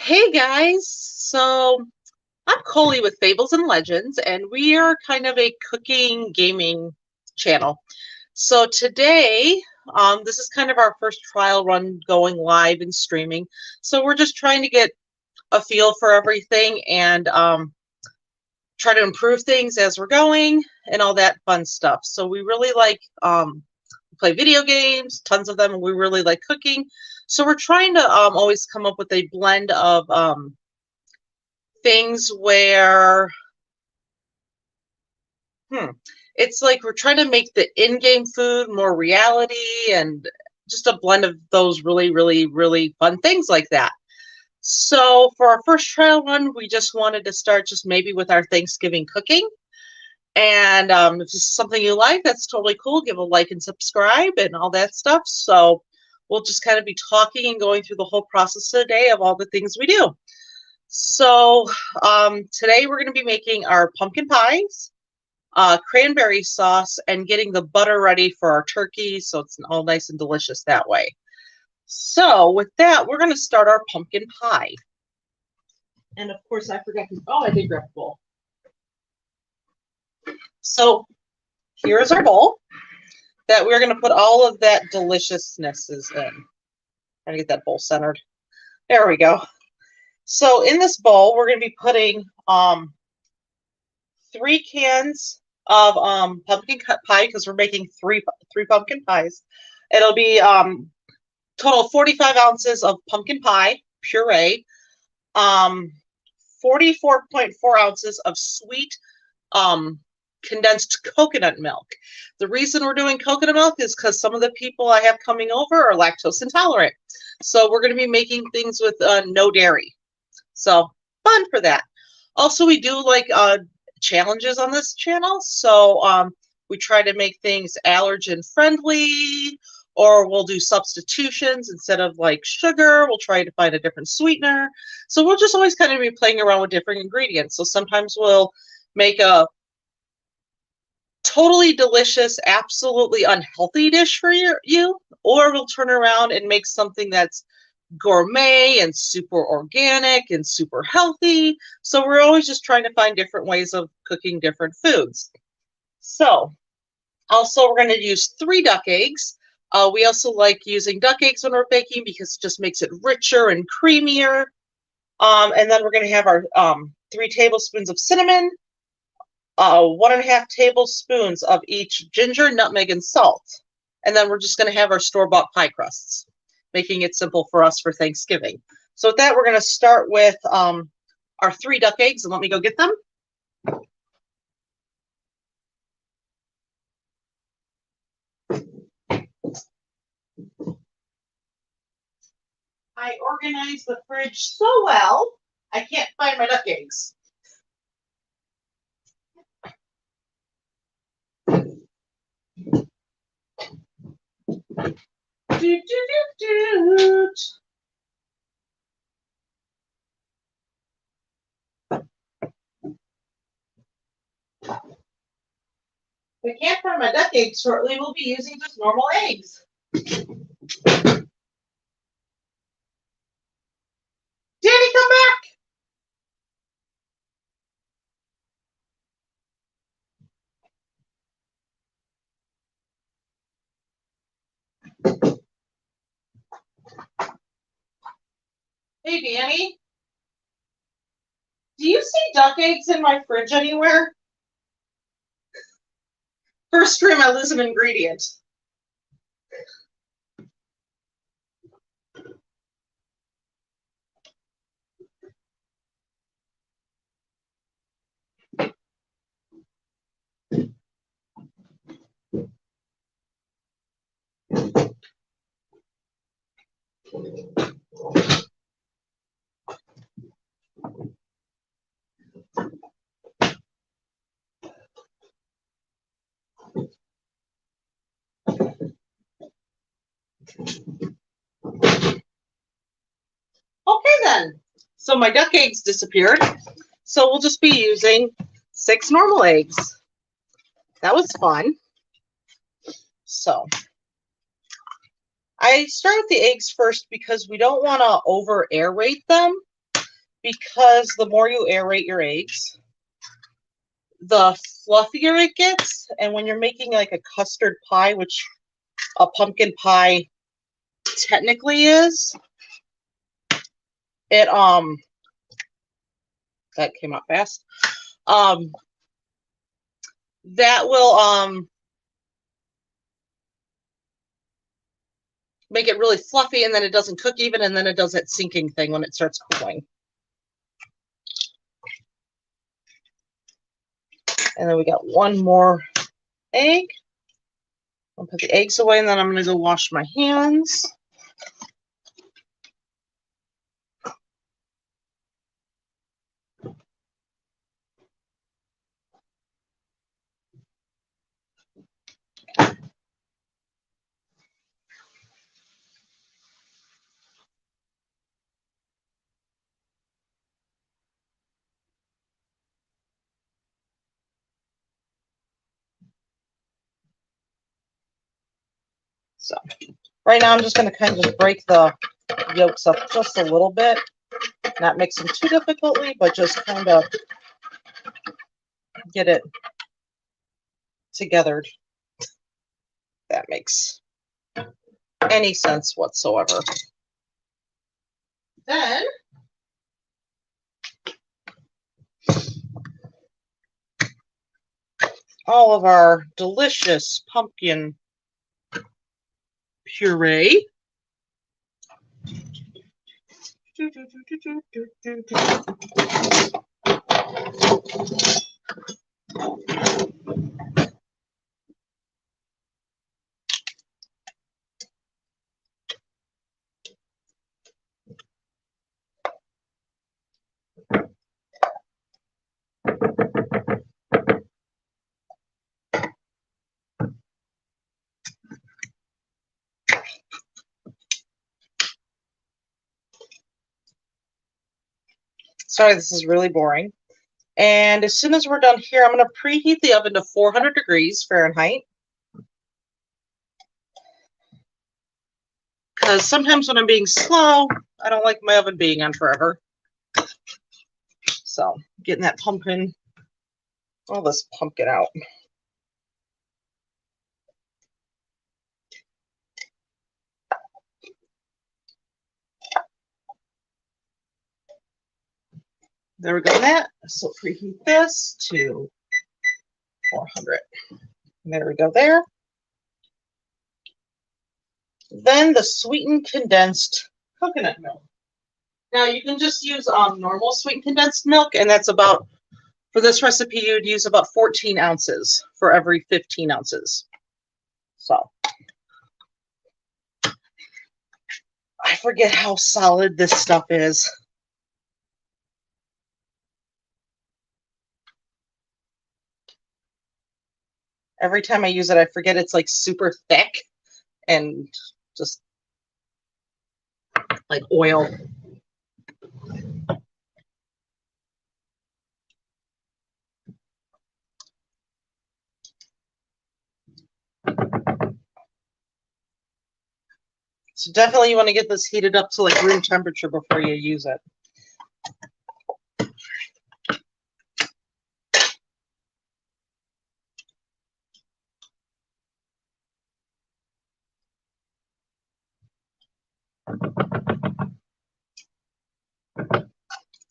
Hey guys, so I'm Coley with Fables and Legends, and we are kind of a cooking gaming channel. So today, this is kind of our first trial run going live and streaming. So we're just trying to get a feel for everything and try to improve things as we're going and all that fun stuff. So we really like play video games, tons of them, and we really like cooking. So we're trying to always come up with a blend of things where it's like we're trying to make the in-game food more reality and just a blend of those really fun things like that. So for our first trial run, we just wanted to start just maybe with our Thanksgiving cooking. And if this is something you like, that's totally cool. Give a like and subscribe and all that stuff. So we'll just kind of be talking and going through the whole process today of all the things we do. So today we're going to be making our pumpkin pies, cranberry sauce, and getting the butter ready for our turkey so it's all nice and delicious that way. So with that, we're going to start our pumpkin pie. And of course, I forgot to, I did grab a bowl. So here's our bowl that we're going to put all of that deliciousnesses in. Trying to get that bowl centered. There we go. So in this bowl, we're going to be putting 3 cans of pumpkin pie because we're making three pumpkin pies. It'll be total 45 ounces of pumpkin pie puree, 44.4 ounces of sweet condensed coconut milk. The reason we're doing coconut milk is because some of the people I have coming over are lactose intolerant. So we're going to be making things with no dairy. So fun for that. Also, we do like challenges on this channel. So we try to make things allergen friendly, or we'll do substitutions instead of like sugar. We'll try to find a different sweetener. So we'll just always kind of be playing around with different ingredients. So sometimes we'll make a totally delicious, absolutely unhealthy dish for you, or we'll turn around and make something that's gourmet and super organic and super healthy. So we're always just trying to find different ways of cooking different foods. So also we're going to use 3 duck eggs. We also like using duck eggs when we're baking because it just makes it richer and creamier. And then we're going to have our 3 tablespoons of cinnamon, 1.5 tablespoons of each ginger, nutmeg, and salt. And then we're just going to have our store-bought pie crusts, making it simple for us for Thanksgiving. So with that, we're going to start with our 3 duck eggs, and let me go get them. I organized the fridge so well, I can't find my duck eggs. If I can't find my duck eggs shortly, we'll be using just normal eggs. Danny, come back! Hey, Danny. Do you see duck eggs in my fridge anywhere? First stream, I lose an ingredient. Okay then, so my duck eggs disappeared. So we'll just be using 6 normal eggs. That was fun. So I start with the eggs first because we don't want to over aerate them. because the more you aerate your eggs, the fluffier it gets. And when you're making like a custard pie, which a pumpkin pie technically is, it that came out fast. That will make it really fluffy, and then it doesn't cook even, and then it does that sinking thing when it starts cooling. And then we got one more egg. I'll put the eggs away, and then I'm going to go wash my hands. So right now I'm just going to kind of just break the yolks up just a little bit. Not mix them too difficultly, but just kind of get it together. That makes any sense whatsoever. Then all of our delicious pumpkin puree. Sorry, this is really boring. And as soon as we're done here, I'm going to preheat the oven to 400 degrees Fahrenheit. Because sometimes when I'm being slow, I don't like my oven being on forever. So, getting that pumpkin, all this pumpkin out. There we go, that. So preheat this to 400. There we go there. Then the sweetened condensed coconut milk. Now you can just use normal sweetened condensed milk, and that's about, for this recipe, you'd use about 14 ounces for every 15 ounces. So I forget how solid this stuff is. Every time I use it, I forget it's like super thick and just like oil. So definitely you want to get this heated up to like room temperature before you use it.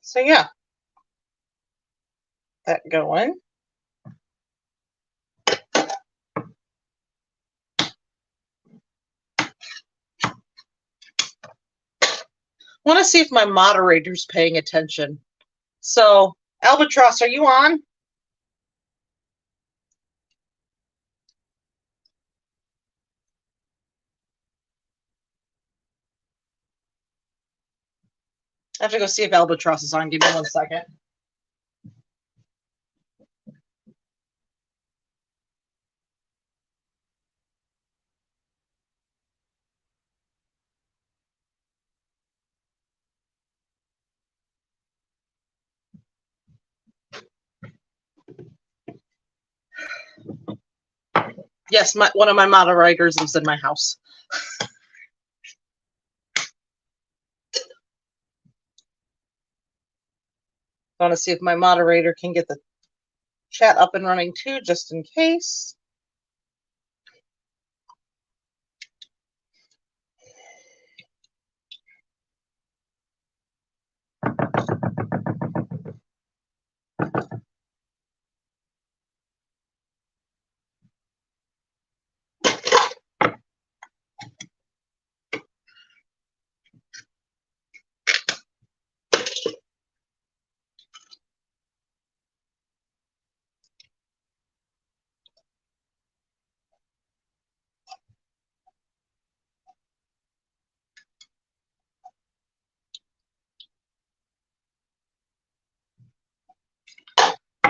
So yeah, that going. I want to see if my moderator's paying attention. So, Albatross, are you on? I have to go see if Albatross is on. Give me 1 second. Yes, one of my moderators is in my house. I want to see if my moderator can get the chat up and running too, just in case.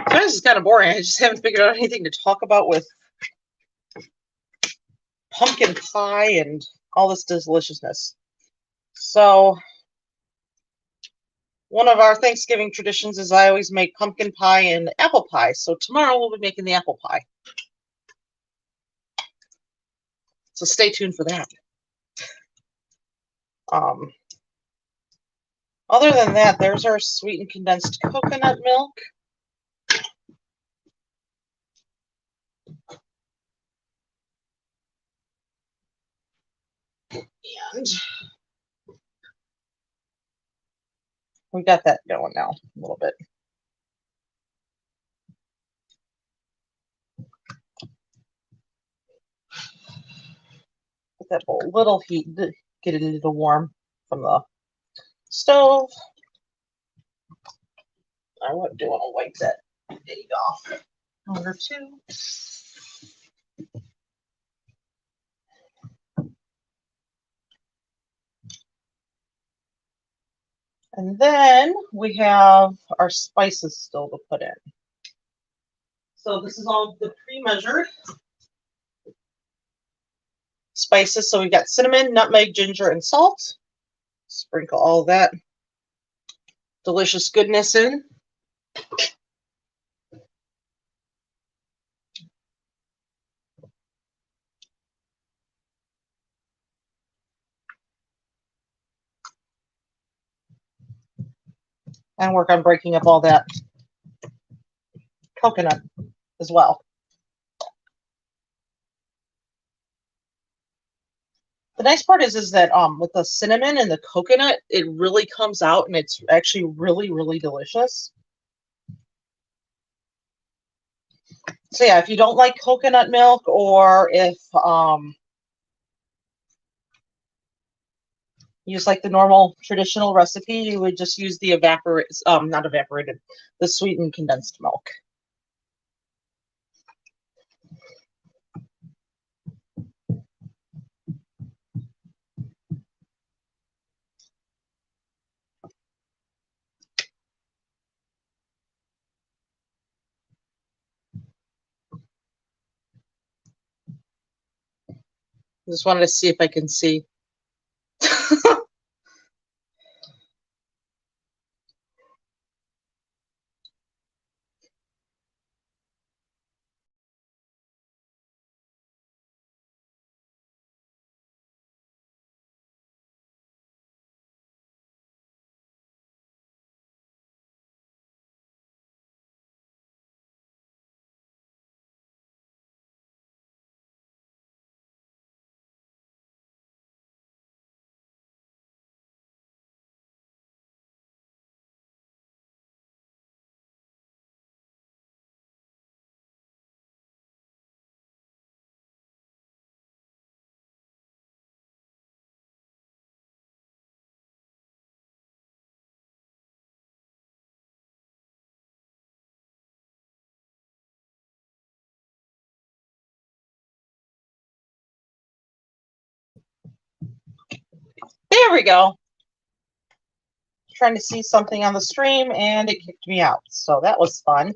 So this is kind of boring. I just haven't figured out anything to talk about with pumpkin pie and all this deliciousness. So one of our Thanksgiving traditions is I always make pumpkin pie and apple pie. So tomorrow we'll be making the apple pie. So stay tuned for that. Other than that, there's our sweetened condensed coconut milk. And we got that going now a little bit. Put that bowl, little heat, get it a little warm from the stove. I do want to wipe that egg off. Number 2. And then we have our spices still to put in. So this is all the pre-measured spices. So we've got cinnamon, nutmeg, ginger, and salt. Sprinkle all that delicious goodness in. And work on breaking up all that coconut as well. The nice part is that with the cinnamon and the coconut, it really comes out and it's actually really, really delicious. So yeah, if you don't like coconut milk, or if use like the normal traditional recipe, you would just use the the sweetened condensed milk. Just wanted to see if I can see. There we go. Trying to see something on the stream and it kicked me out. So that was fun.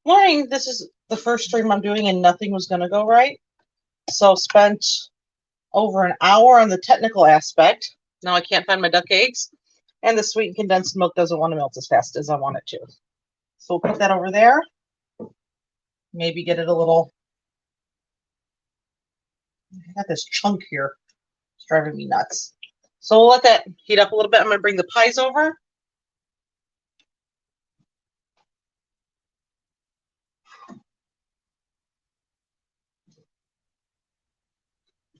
Learning this is the first stream I'm doing and nothing was going to go right. So spent over an hour on the technical aspect. Now I can't find my duck eggs. And the sweetened condensed milk doesn't want to melt as fast as I want it to. So we'll put that over there. Maybe get it a little I got this chunk here. It's driving me nuts. So we'll let that heat up a little bit. I'm going to bring the pies over.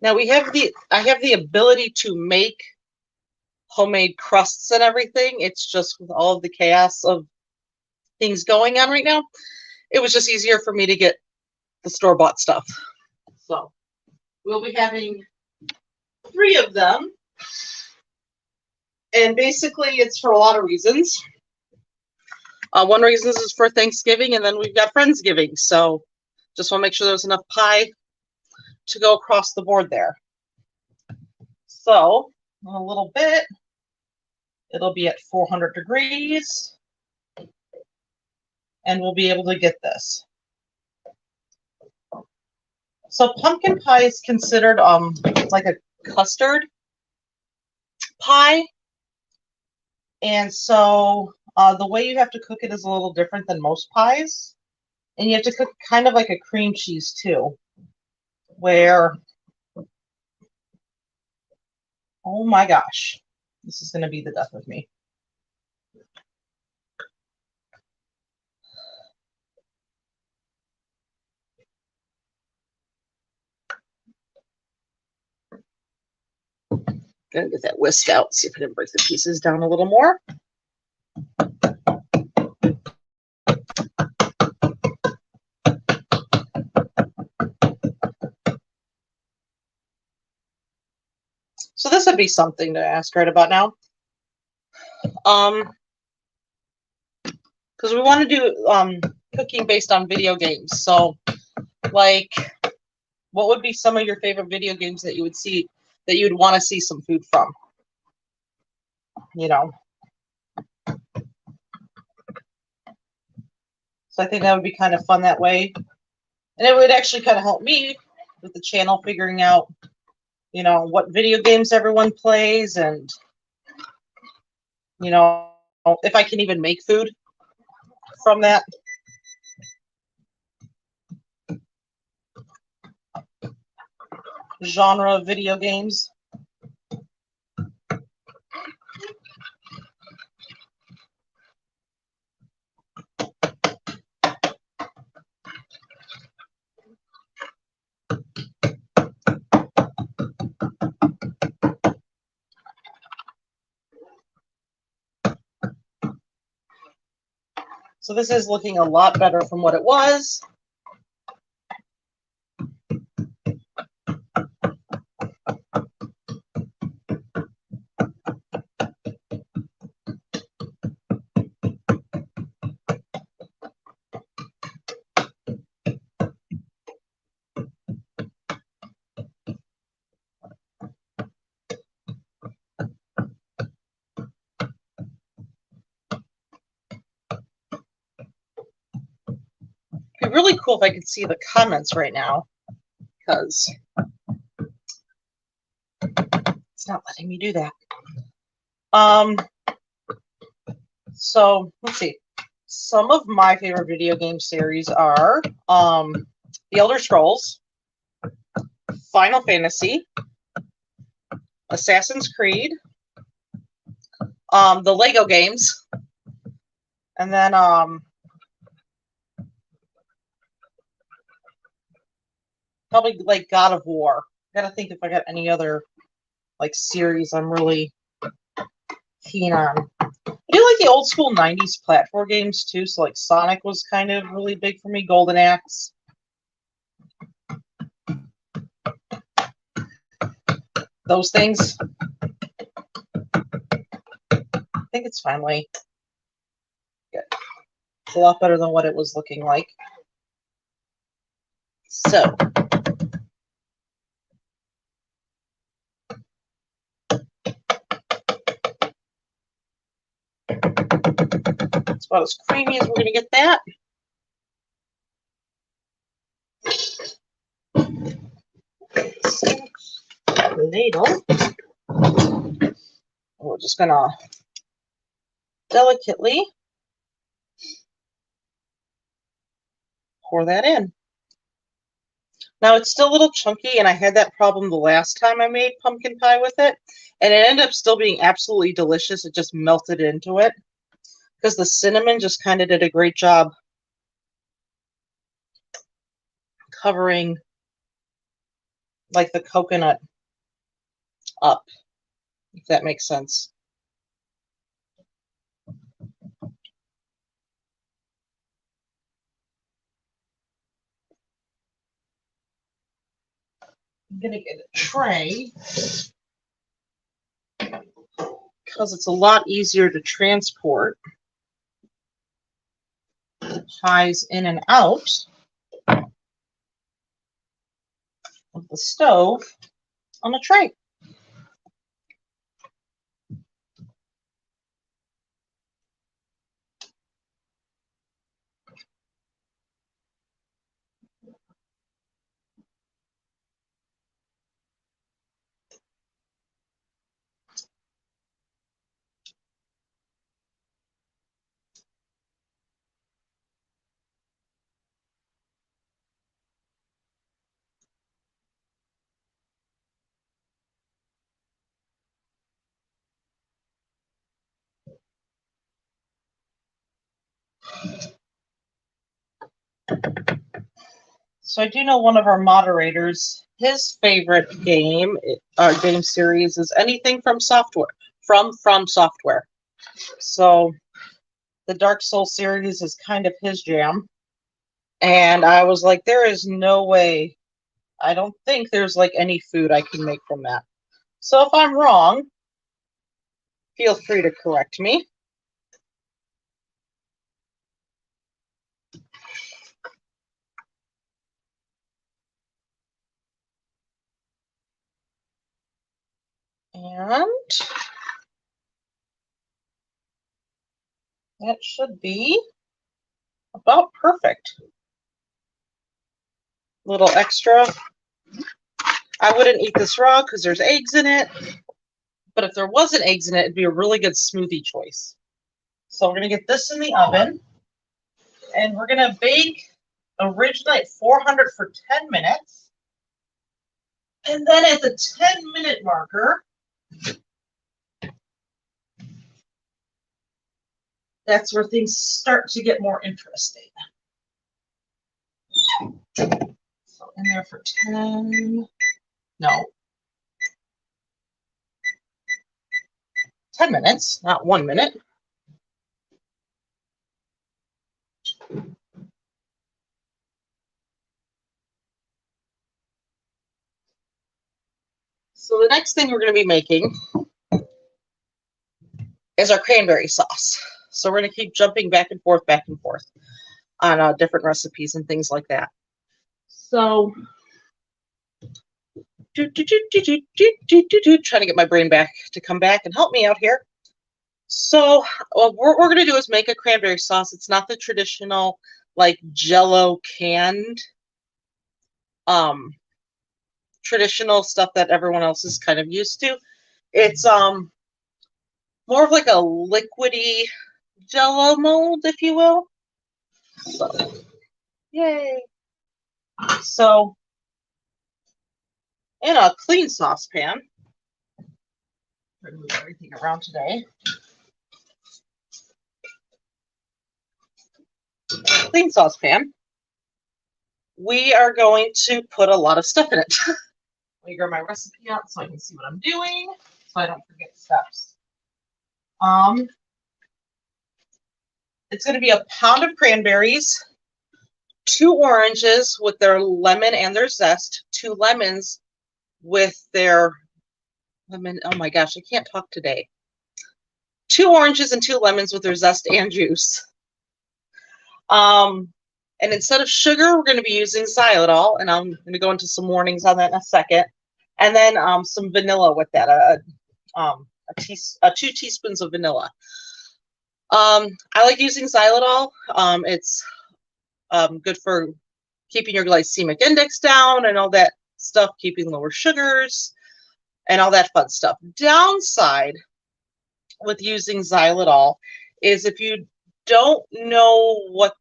Now I have the ability to make homemade crusts and everything. It's just with all of the chaos of things going on right now, it was just easier for me to get the store-bought stuff. So we'll be having 3 of them. And basically it's for a lot of reasons. One reason is for Thanksgiving, and then we've got Friendsgiving. So just want to make sure there's enough pie to go across the board there. So in a little bit, it'll be at 400 degrees, and we'll be able to get this. So pumpkin pie is considered like a custard pie. And so the way you have to cook it is a little different than most pies. And you have to cook kind of like a cream cheese too, where, oh my gosh, this is going to be the death of me. Gonna get that whisk out, see if I can break the pieces down a little more. So this would be something to ask right about now. Because we want to do cooking based on video games. So, like, what would be some of your favorite video games that you would see, that you would want to see some food from? You know. So I think that would be kind of fun that way. And it would actually kind of help me with the channel figuring out, you know, what video games everyone plays, and, you know, if I can even make food from that. Genre of video games. So this is looking a lot better from what it was. It'd be really cool if I could see the comments right now, because it's not letting me do that. So let's see. Some of my favorite video game series are The Elder Scrolls, Final Fantasy, Assassin's Creed, the Lego games, and then probably like God of War. I gotta think if I got any other like series I'm really keen on. I do like the old school 90s platform games too, so like Sonic was kind of really big for me, Golden Axe. Those things. I think it's finally good. It's a lot better than what it was looking like. So it's about as creamy as we're going to get that. Ladle. We're just going to delicately pour that in. Now it's still a little chunky, and I had that problem the last time I made pumpkin pie with it, and it ended up still being absolutely delicious. It just melted into it because the cinnamon just kind of did a great job covering like the coconut up, if that makes sense. I'm gonna get a tray because it's a lot easier to transport pies in and out of the stove on a tray. So I do know one of our moderators, his favorite game series is anything from software, from software. So the Dark Souls series is kind of his jam. And I was like, there is no way. I don't think there's like any food I can make from that. So if I'm wrong, feel free to correct me. And that should be about perfect. Little extra. I wouldn't eat this raw because there's eggs in it. But if there wasn't eggs in it, it'd be a really good smoothie choice. So we're going to get this in the oven. And we're going to bake originally at 400 for 10 minutes. And then at the 10-minute marker, that's where things start to get more interesting. So in there for 10 minutes, not 1 minute. So the next thing we're going to be making is our cranberry sauce. So we're going to keep jumping back and forth on different recipes and things like that. So trying to get my brain back to come back and help me out here. So what we're going to do is make a cranberry sauce. It's not the traditional like Jello canned traditional stuff that everyone else is kind of used to. It's more of like a liquidy Jello mold, if you will. So, yay! So, in a clean saucepan, move everything around today. Clean saucepan. We are going to put a lot of stuff in it. Let me grab my recipe out so I can see what I'm doing, so I don't forget steps. It's going to be a pound of cranberries, 2 oranges with their lemon and their zest, 2 lemons with their lemon. Oh my gosh, I can't talk today. 2 oranges and 2 lemons with their zest and juice. And instead of sugar, we're going to be using xylitol, and I'm going to go into some warnings on that in a second. And then some vanilla with that, 2 teaspoons of vanilla. I like using xylitol. It's good for keeping your glycemic index down and all that stuff, keeping lower sugars and all that fun stuff. Downside with using xylitol is if you don't know what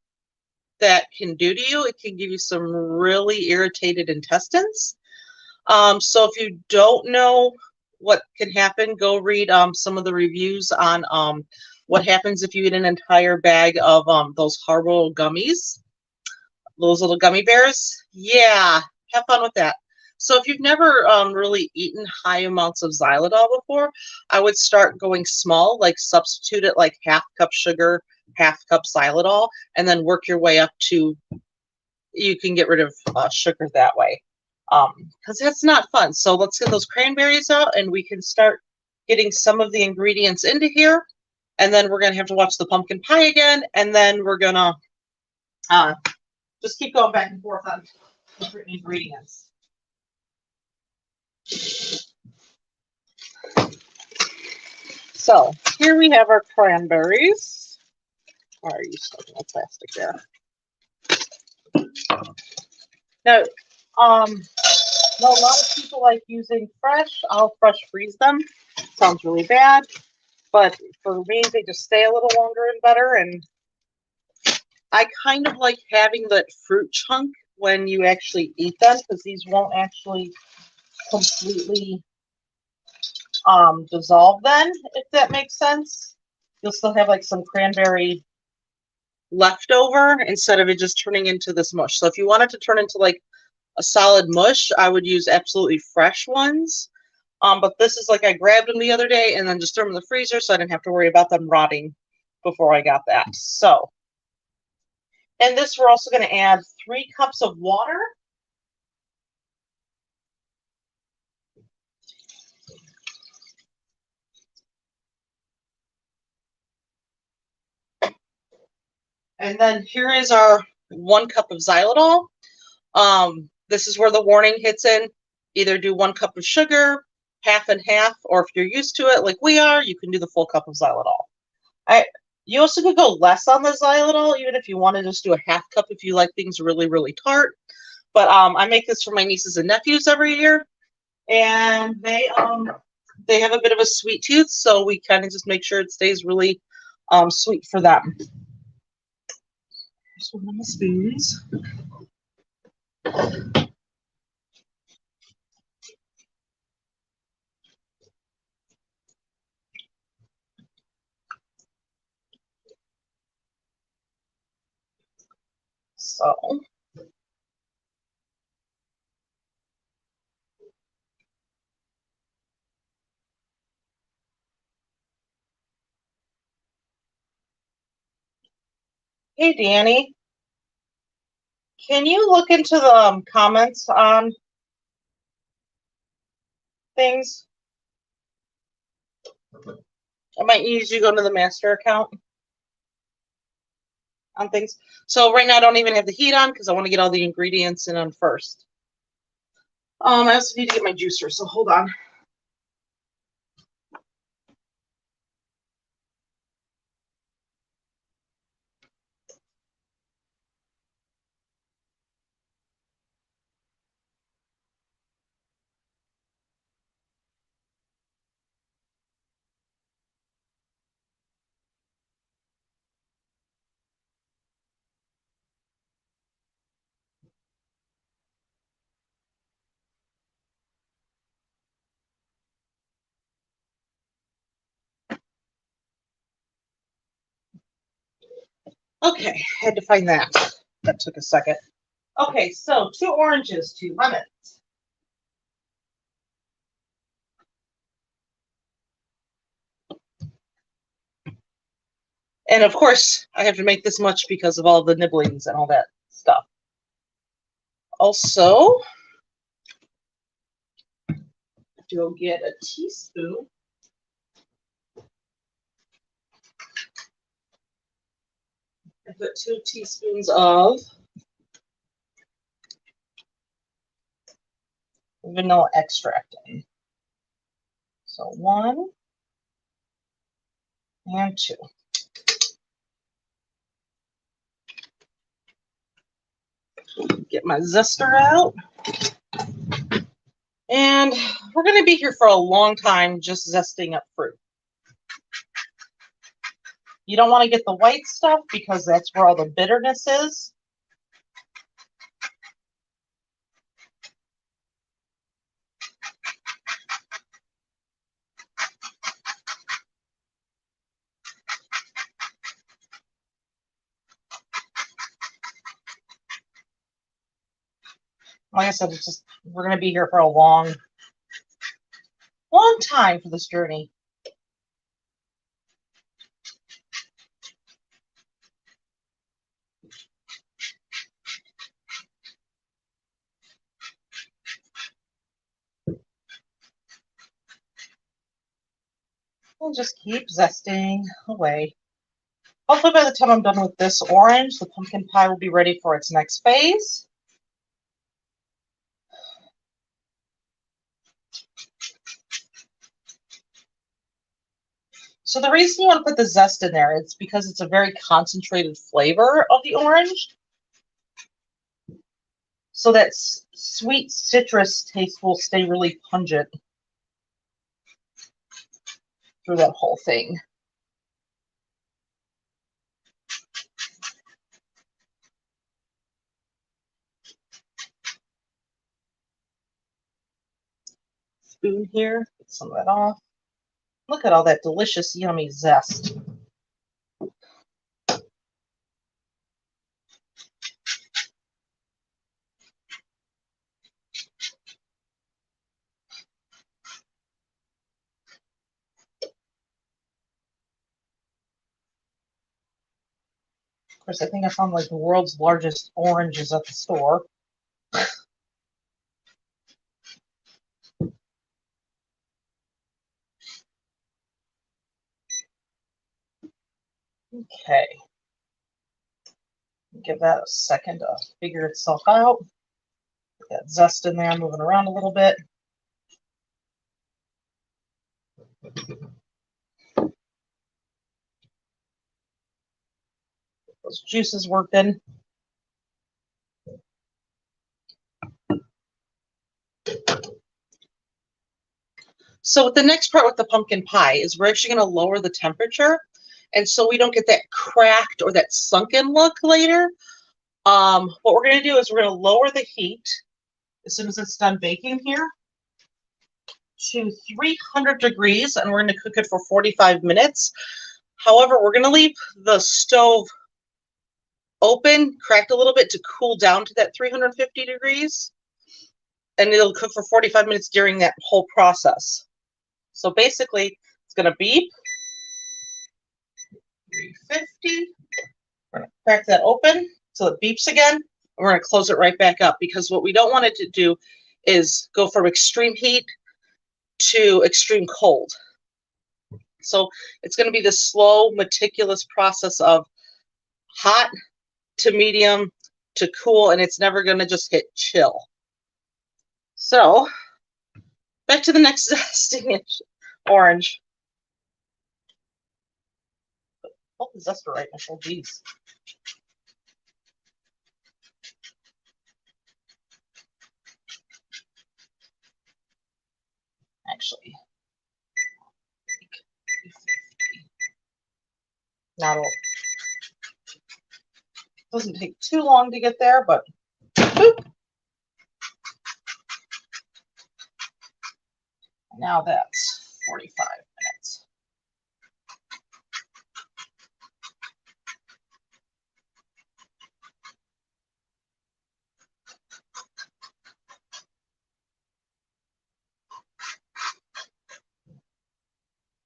that can do to you. It can give you some really irritated intestines. So if you don't know what can happen, go read some of the reviews on what happens if you eat an entire bag of those Haribo gummies, those little gummy bears. Yeah, have fun with that. So if you've never really eaten high amounts of xylitol before, I would start going small, like substitute it like half cup sugar, half cup xylitol, and then work your way up to, you can get rid of sugar that way. Because that's not fun. So let's get those cranberries out and we can start getting some of the ingredients into here. And then we're going to have to watch the pumpkin pie again. And then we're going to just keep going back and forth on different ingredients. So here we have our cranberries. Why are you stuck in the plastic there? Now, a lot of people like using fresh. I'll fresh freeze them. Sounds really bad, but for me, they just stay a little longer and better. And I kind of like having that fruit chunk when you actually eat them, because these won't actually completely dissolve then, if that makes sense. You'll still have like some cranberry left over instead of it just turning into this mush. So if you want it to turn into like a solid mush, I would use absolutely fresh ones. But this is like I grabbed them the other day and then just threw them in the freezer, so I didn't have to worry about them rotting before I got that. So, and this we're also going to add 3 cups of water. And then here is our 1 cup of xylitol. This is where the warning hits in. Either do 1 cup of sugar, half and half, or if you're used to it like we are, you can do the full cup of xylitol. You also could go less on the xylitol, even if you want to just do a half cup if you like things really, really tart. But I make this for my nieces and nephews every year, and they have a bit of a sweet tooth, so we kind of just make sure it stays really sweet for them. Here's one of my spoons. So, hey Danny, can you look into the comments on things? I might use you go to the master account on things. So right now I don't even have the heat on because I want to get all the ingredients in on first. I also need to get my juicer, so hold on. Okay, had to find that. That took a second. Okay, so 2 oranges, 2 lemons. And of course, I have to make this much because of all the nibblings and all that stuff. Also, you'll get a teaspoon. I put 2 teaspoons of vanilla extract in. So 1 and 2. Get my zester out. And we're going to be here for a long time just zesting up fruit. You don't want to get the white stuff because that's where all the bitterness is. Like I said, it's just, we're going to be here for a long, long time for this journey. We'll just keep zesting away. Hopefully by the time I'm done with this orange, the pumpkin pie will be ready for its next phase. So the reason you want to put the zest in there is because it's a very concentrated flavor of the orange. So that sweet citrus taste will stay really pungent through that whole thing. Spoon here, get some of that off. Look at all that delicious, yummy zest. Of course, I think I found like the world's largest oranges at the store. Okay. Give that a second to figure itself out. Get that zest in there, moving around a little bit. Those juices working. So the next part with the pumpkin pie is we're actually going to lower the temperature, and so we don't get that cracked or that sunken look later. What we're going to do is we're going to lower the heat as soon as it's done baking here to 300 degrees, and we're going to cook it for 45 minutes. However, we're going to leave the stove open, cracked a little bit to cool down to that 350 degrees, and it'll cook for 45 minutes during that whole process. So basically, it's going to beep. 350. We're going to crack that open so it beeps again. And we're going to close it right back up, because what we don't want it to do is go from extreme heat to extreme cold. So it's going to be this slow, meticulous process of hot to medium to cool, and it's never going to just hit chill. So back to the next zesting orange. Oh, the zester right now. Oh, geez. Actually, now it doesn't take too long to get there, but boop. Now that's 45 minutes.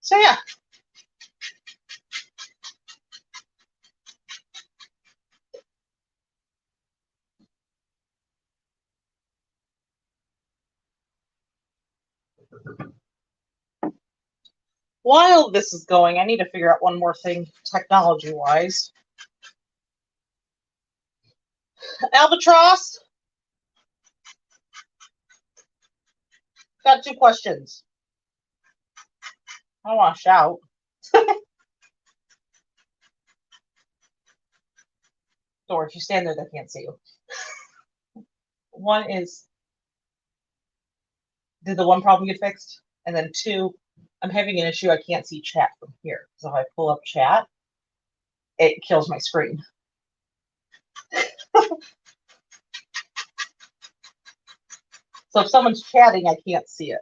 So yeah. While this is going, I need to figure out one more thing technology-wise. Albatross, got 2 questions. I don't want to shout. Or if you stand there, they can't see you. One is, did the one problem get fixed? And then 2, I'm having an issue. I can't see chat from here. So if I pull up chat, it kills my screen. So if someone's chatting, I can't see it.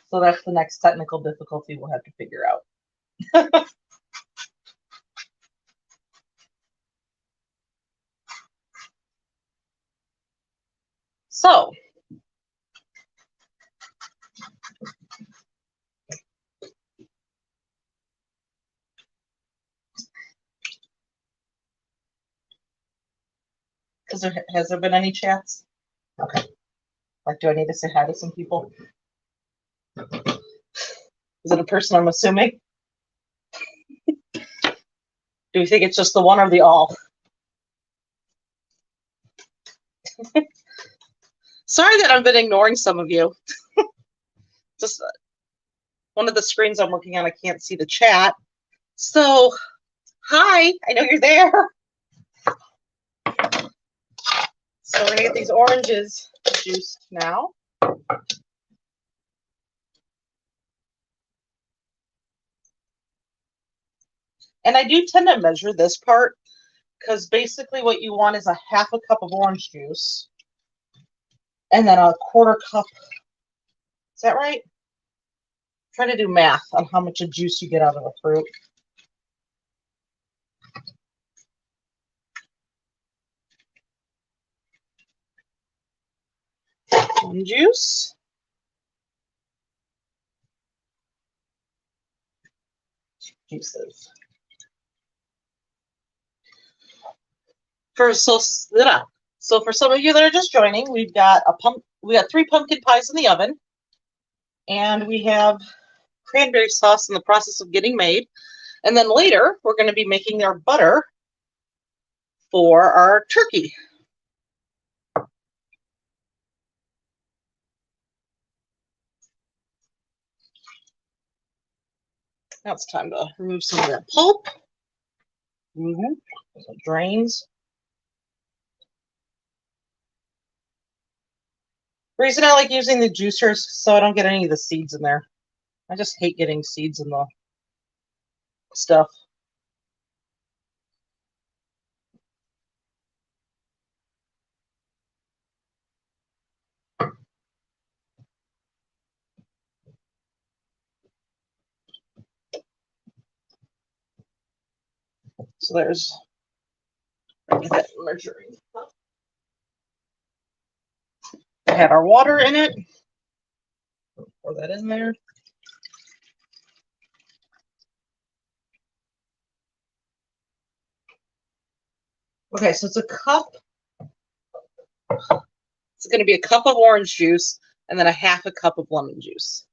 So that's the next technical difficulty we'll have to figure out. So has there been any chats? Okay. Like, do I need to say hi to some people? Is it a person, I'm assuming? Do you think it's just the one or the all? Sorry that I've been ignoring some of you. Just one of the screens I'm working on, I can't see the chat. So, hi, I know you're there. So we're gonna get these oranges juiced now. And I do tend to measure this part because basically what you want is a half a cup of orange juice and then a quarter cup. Is that right? I'm trying to do math on how much of juice you get out of the fruit. One juice. Juices. So for some of you that are just joining, we got 3 pumpkin pies in the oven, and we have cranberry sauce in the process of getting made. And then later, we're going to be making our butter for our turkey. Now it's time to remove some of that pulp. So drains. The reason I like using the juicers so I don't get any of the seeds in there. I just hate getting seeds in the stuff. So there's that measuring cup. I had our water in it. Pour that in there. Okay, so it's a cup. It's going to be a cup of orange juice and then a half a cup of lemon juice.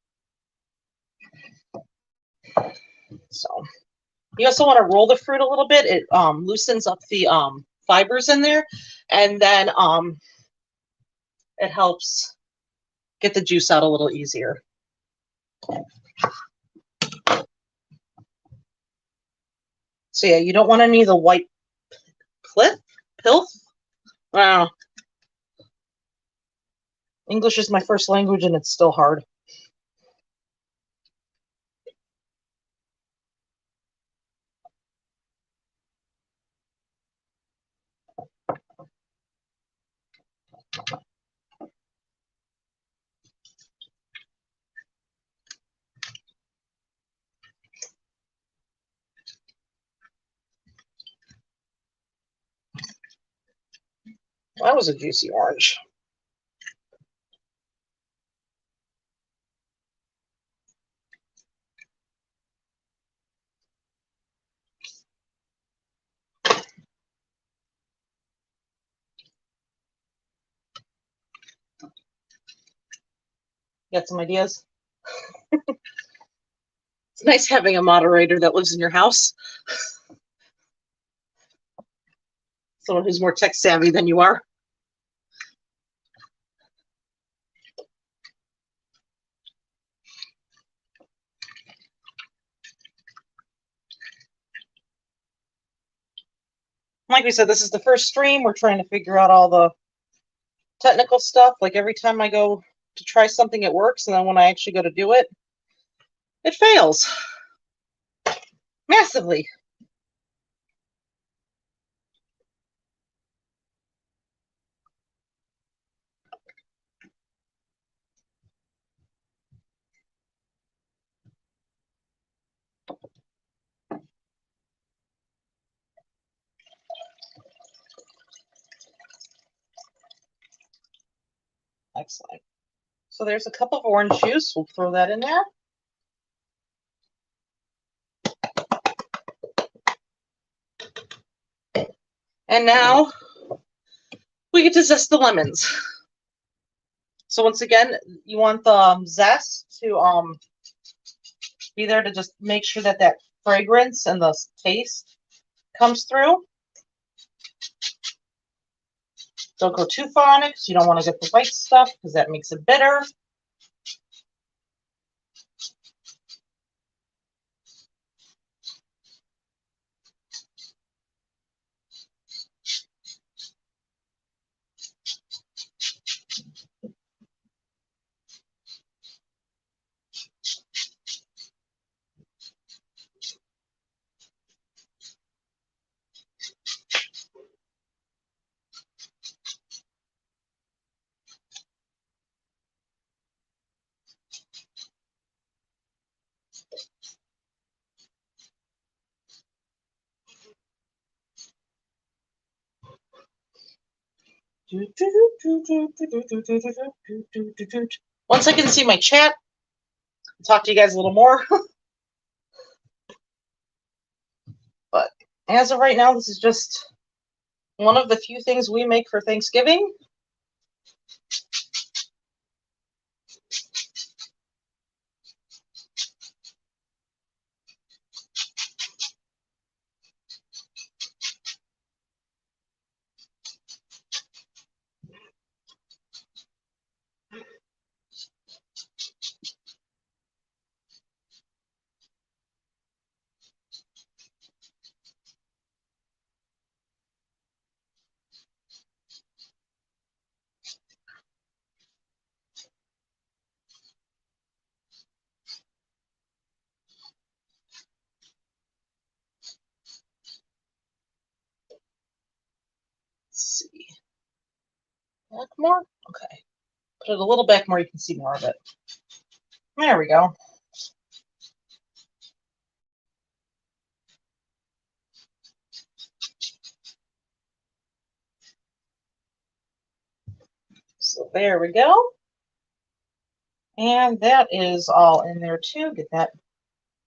So you also want to roll the fruit a little bit. It loosens up the fibers in there, and then it helps get the juice out a little easier. So yeah, you don't want any of the white pilth. Wow. English is my first language and it's still hard. That was a juicy orange. Got some ideas? It's nice having a moderator that lives in your house. Someone who's more tech savvy than you are. Like we said, this is the first stream. We're trying to figure out all the technical stuff. Like every time I go to try something, it works. And then when I actually go to do it, it fails massively. Excellent. So there's a cup of orange juice. We'll throw that in there. And now we get to zest the lemons. So once again, you want the zest to be there to just make sure that that fragrance and the taste comes through. Don't go too far on it because you don't want to get the white stuff because that makes it bitter. Once I can see my chat, I'll talk to you guys a little more. But as of right now, this is just one of the few things we make for Thanksgiving. Let's see. Back more? Okay. Put it a little back more, you can see more of it. There we go. So there we go. And that is all in there too. Get that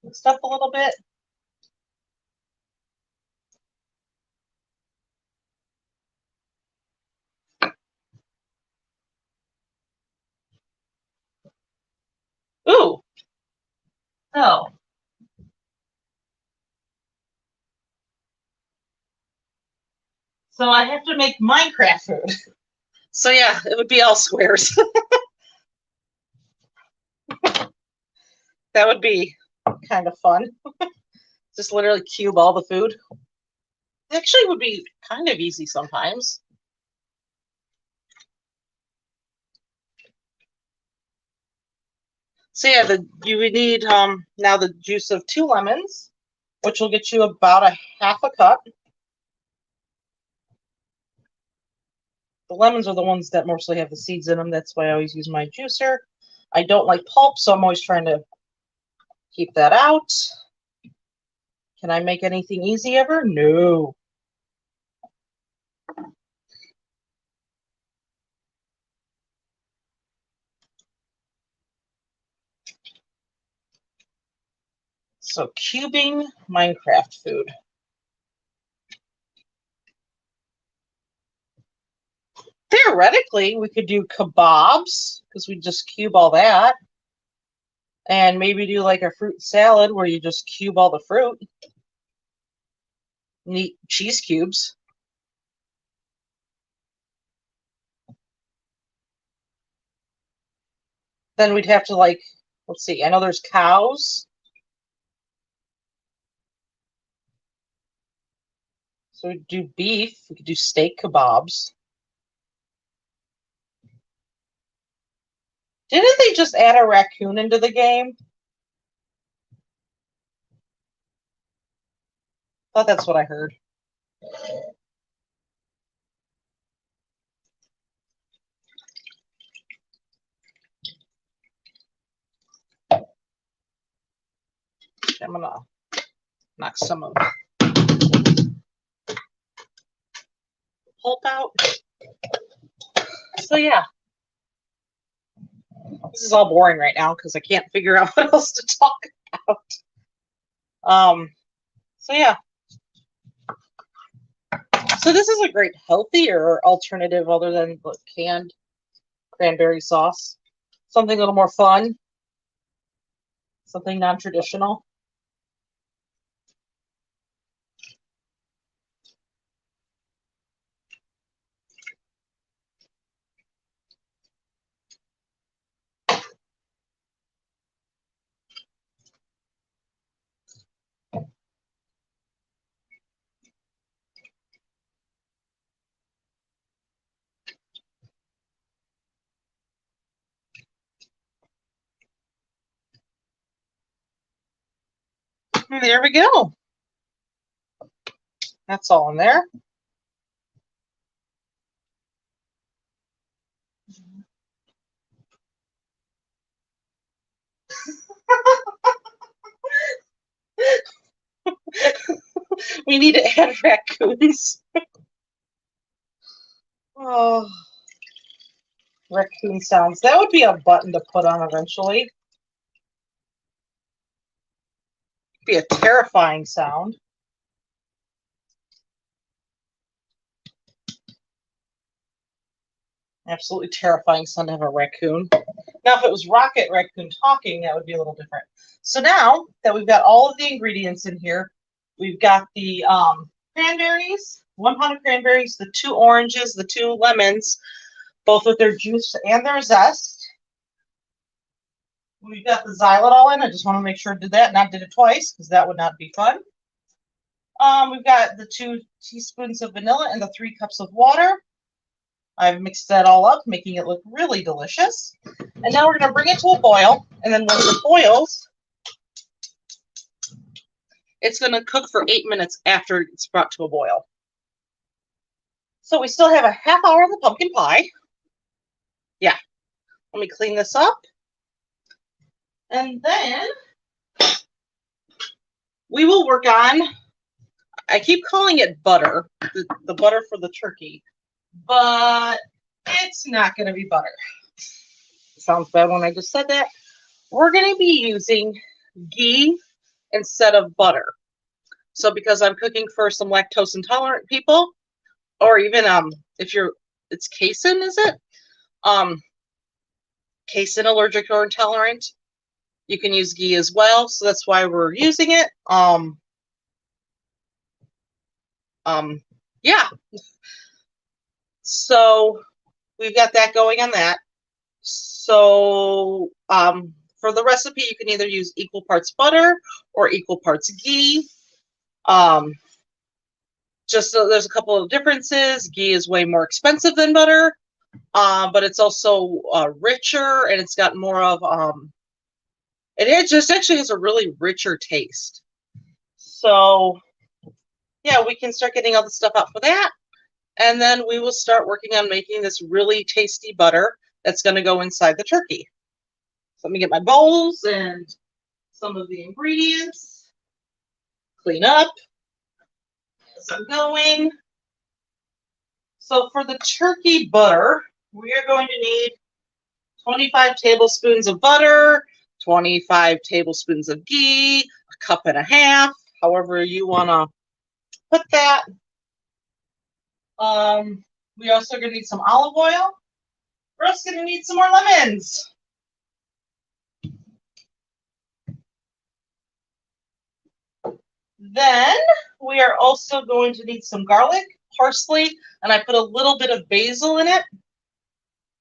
mixed up a little bit. Ooh. Oh. So I have to make Minecraft food. So yeah, it would be all squares. That would be kind of fun. Just literally cube all the food. Actually, would be kind of easy sometimes. So yeah, you would need now the juice of 2 lemons, which will get you about a half a cup. The lemons are the ones that mostly have the seeds in them. That's why I always use my juicer. I don't like pulp, so I'm always trying to keep that out. Can I make anything easy ever? No. So cubing Minecraft food. Theoretically, we could do kebabs because we just cube all that. And maybe do like a fruit salad where you just cube all the fruit. Neat cheese cubes. Then we'd have to like, let's see, I know there's cows. So we'd do beef. We could do steak kebabs. Didn't they just add a raccoon into the game? I thought that's what I heard. I'm gonna knock some of the pulp out. So yeah, This is all boring right now because I can't figure out what else to talk about. So yeah. So this is a great healthier alternative other than the canned cranberry sauce. Something a little more fun. Something non-traditional. And there we go. That's all in there. We need to add raccoons. Oh, raccoon sounds. That would be a button to put on eventually. Be a terrifying sound. Absolutely terrifying sound to have a raccoon. Now, if it was Rocket Raccoon talking, that would be a little different. So now that we've got all of the ingredients in here, we've got the cranberries, 1 pound of cranberries, the 2 oranges, the 2 lemons, both with their juice and their zest. We've got the xylitol in. I just want to make sure I did that, not did it twice, because that would not be fun. We've got the 2 teaspoons of vanilla and the 3 cups of water. I've mixed that all up, making it look really delicious. And now we're going to bring it to a boil. And then when it boils, it's going to cook for 8 minutes after it's brought to a boil. So we still have a half hour of the pumpkin pie. Yeah. Let me clean this up. And then we will work on, I keep calling it butter, the butter for the turkey, but it's not going to be butter. It sounds bad when I just said that. We're going to be using ghee instead of butter. So because I'm cooking for some lactose intolerant people, or even if you're, it's casein, is it? Casein allergic or intolerant, you can use ghee as well. So that's why we're using it. Yeah. So we've got that going on that. So for the recipe, you can either use equal parts butter or equal parts ghee. Just so there's a couple of differences. Ghee is way more expensive than butter, but it's also richer, and it's got more of it just actually has a really richer taste. So yeah, we can start getting all the stuff out for that, and then we will start working on making this really tasty butter that's going to go inside the turkey. So let me get my bowls and some of the ingredients. Clean up as I'm going. So for the turkey butter, we are going to need 25 tablespoons of butter, 25 tablespoons of ghee, a cup and a half, however you want to put that. We also going to need some olive oil. We're also going to need some more lemons. Then we are also going to need some garlic, parsley, and I put a little bit of basil in it.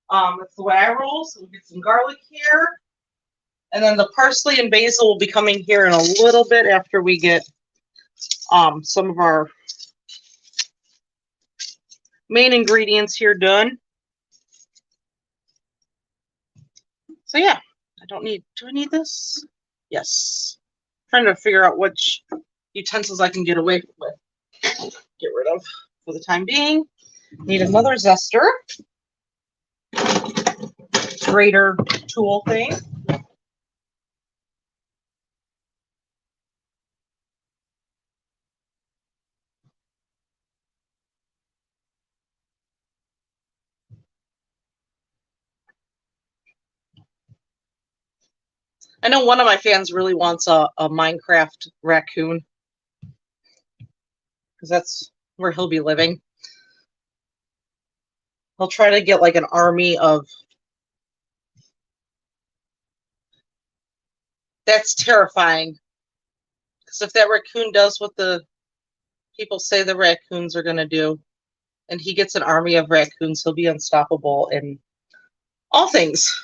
That's the way I roll. So we'll get some garlic here. And then the parsley and basil will be coming here in a little bit after we get some of our main ingredients here done. So yeah, I don't need, do I need this? Yes. I'm trying to figure out which utensils I can get away with. Get rid of for the time being. Need another zester. Grater tool thing. I know one of my fans really wants a Minecraft raccoon because that's where he'll be living. He'll try to get like an army of. That's terrifying. Because if that raccoon does what the people say the raccoons are going to do, and he gets an army of raccoons, he'll be unstoppable in all things.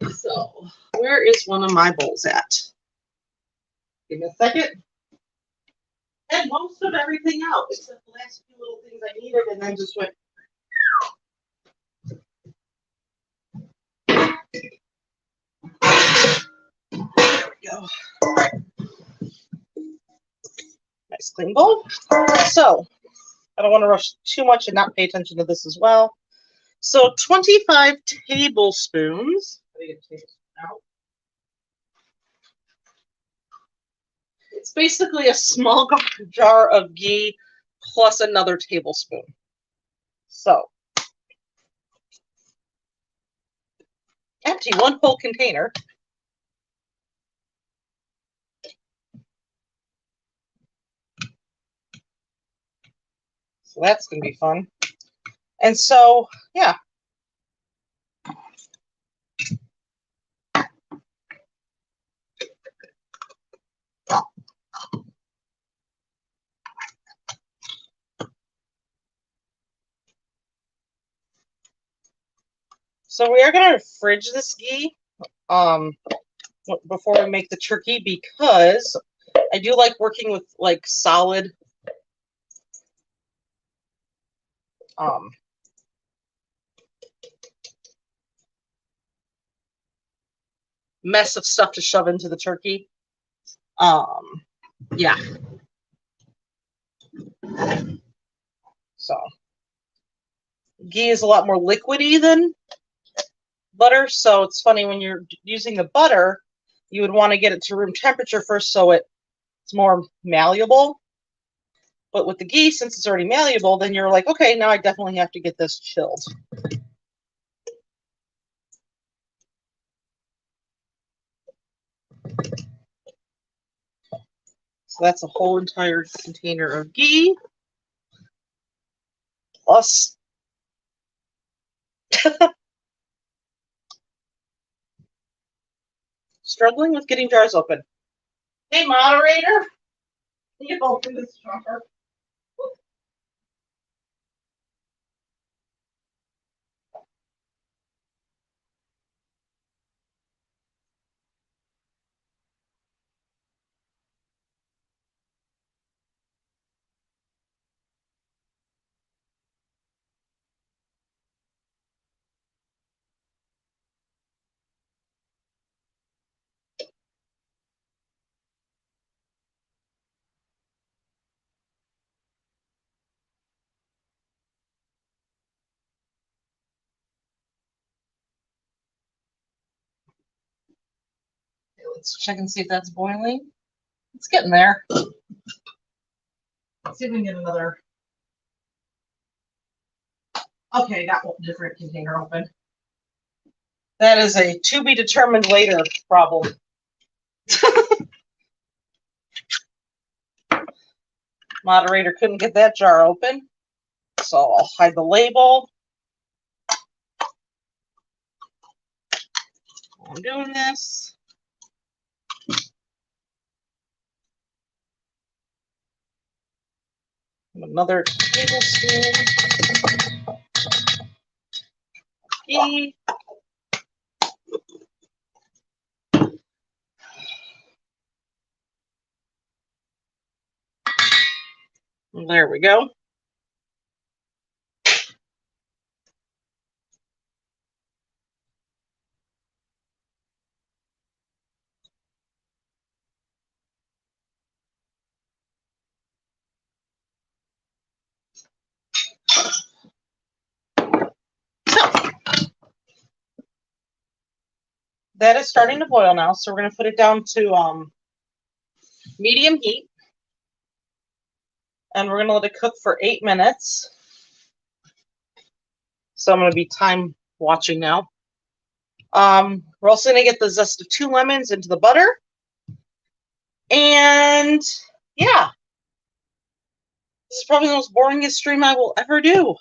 So, where is one of my bowls at? Give me a second. And most of everything out, except the last few little things I needed, and then just went. There we go. Nice clean bowl. So, I don't want to rush too much and not pay attention to this as well. So 25 tablespoons. It's basically a small jar of ghee plus another tablespoon. So empty one whole container. So that's going to be fun. And so, yeah. So we are going to fridge this ghee before we make the turkey because I do like working with like solid mess of stuff to shove into the turkey. Yeah. So ghee is a lot more liquidy than butter, so it's funny when you're using the butter, you would want to get it to room temperature first so it's more malleable. But with the ghee, since it's already malleable, then you're like, okay, now I definitely have to get this chilled. So that's a whole entire container of ghee. Plus struggling with getting jars open. Hey, moderator, can you open this jar? Okay, let's check and see if that's boiling. It's getting there. Let's see if we can get another. Okay, got a different container open. That is a to be determined later problem. Moderator couldn't get that jar open, so I'll hide the label. I'm doing this. Another tablespoon. Ghee. There we go. So that is starting to boil now, so we're going to put it down to medium heat. And we're going to let it cook for 8 minutes. So I'm going to be time watching now. We're also going to get the zest of 2 lemons into the butter. And yeah, this is probably the most boringest stream I will ever do.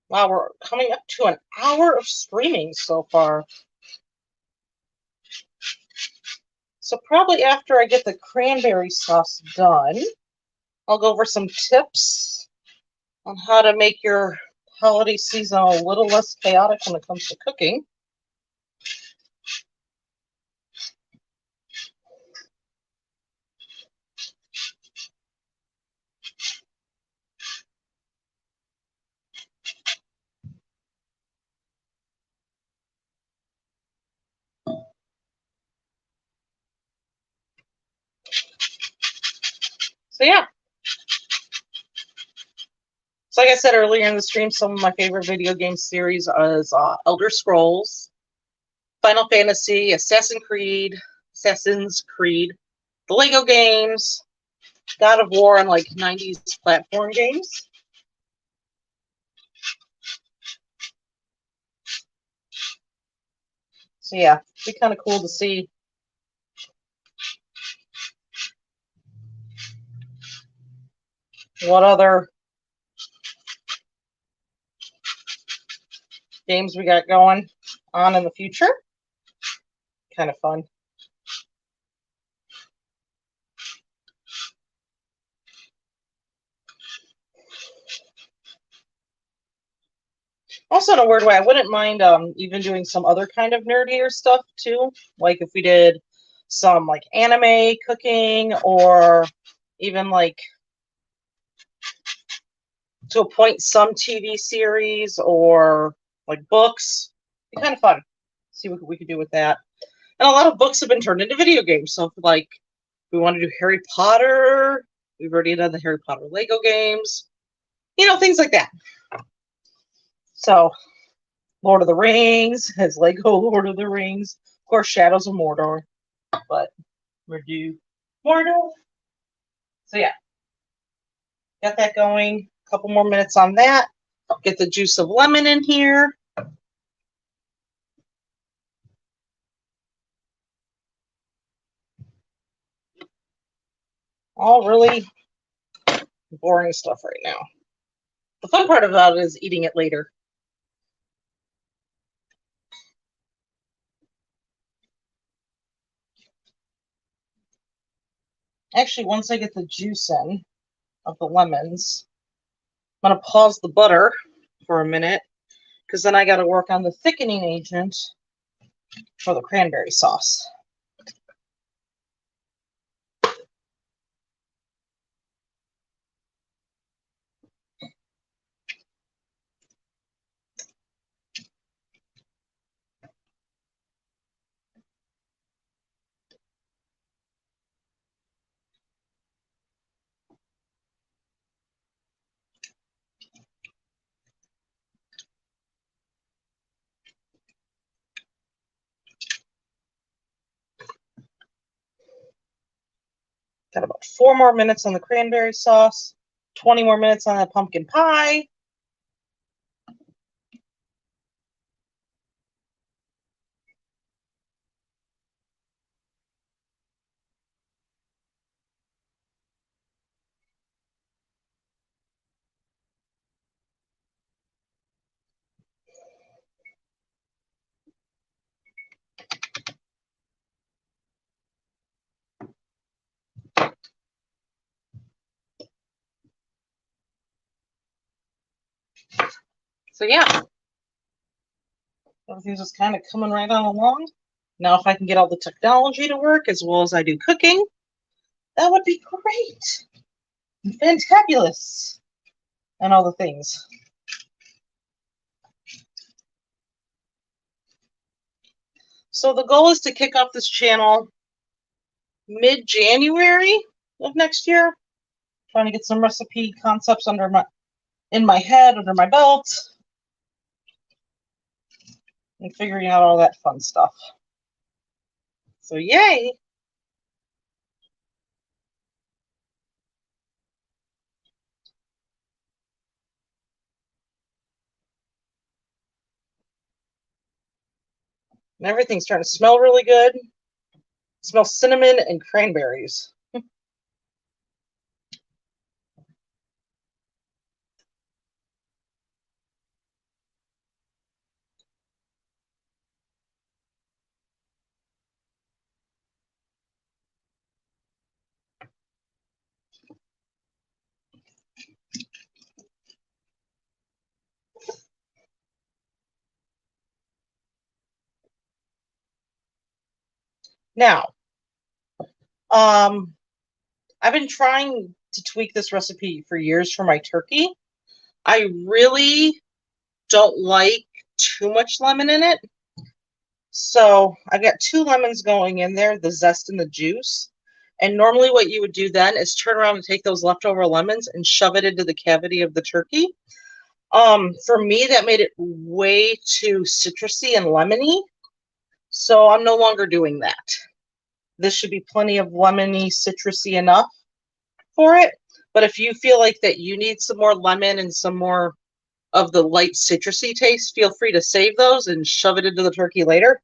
Wow, we're coming up to an hour of streaming so far. So probably after I get the cranberry sauce done, I'll go over some tips on how to make your holiday season a little less chaotic when it comes to cooking. So yeah. So like I said earlier in the stream, some of my favorite video game series is Elder Scrolls, Final Fantasy, Assassin's Creed, the Lego games, God of War, and like 90s platform games. So yeah, it'd be kind of cool to see what other games we got going on in the future. Kind of fun. Also, in a weird way, I wouldn't mind even doing some other kind of nerdier stuff too. Like if we did some like anime cooking, or even like to a point some TV series or like books. It'd be kind of fun. See what we could do with that. And a lot of books have been turned into video games. So if like we want to do Harry Potter, we've already done the Harry Potter Lego games. You know, things like that. So Lord of the Rings has Lego Lord of the Rings. Of course, Shadows of Mordor. But we're due Mordor. So yeah. Got that going. A couple more minutes on that. Get the juice of lemon in here. All really boring stuff right now. The fun part about it is eating it later. Actually, once I get the juice in of the lemons, I'm going to pause the butter for a minute, because then I got to work on the thickening agent for the cranberry sauce. Got about 4 more minutes on the cranberry sauce, 20 more minutes on the pumpkin pie. So yeah, everything's just kind of coming right on along. Now, if I can get all the technology to work as well as I do cooking, that would be great. Fantabulous. And all the things. So the goal is to kick off this channel mid-January of next year. Trying to get some recipe concepts in my head, under my belt, and figuring out all that fun stuff. So yay! And everything's starting to smell really good. It smells cinnamon and cranberries. Now, I've been trying to tweak this recipe for years for my turkey. I really don't like too much lemon in it. So I've got 2 lemons going in there, the zest and the juice. And normally what you would do then is turn around and take those leftover lemons and shove it into the cavity of the turkey. For me, that made it way too citrusy and lemony. So I'm no longer doing that. This should be plenty of lemony, citrusy enough for it. But if you feel like that you need some more lemon and some more of the light citrusy taste, feel free to save those and shove it into the turkey later.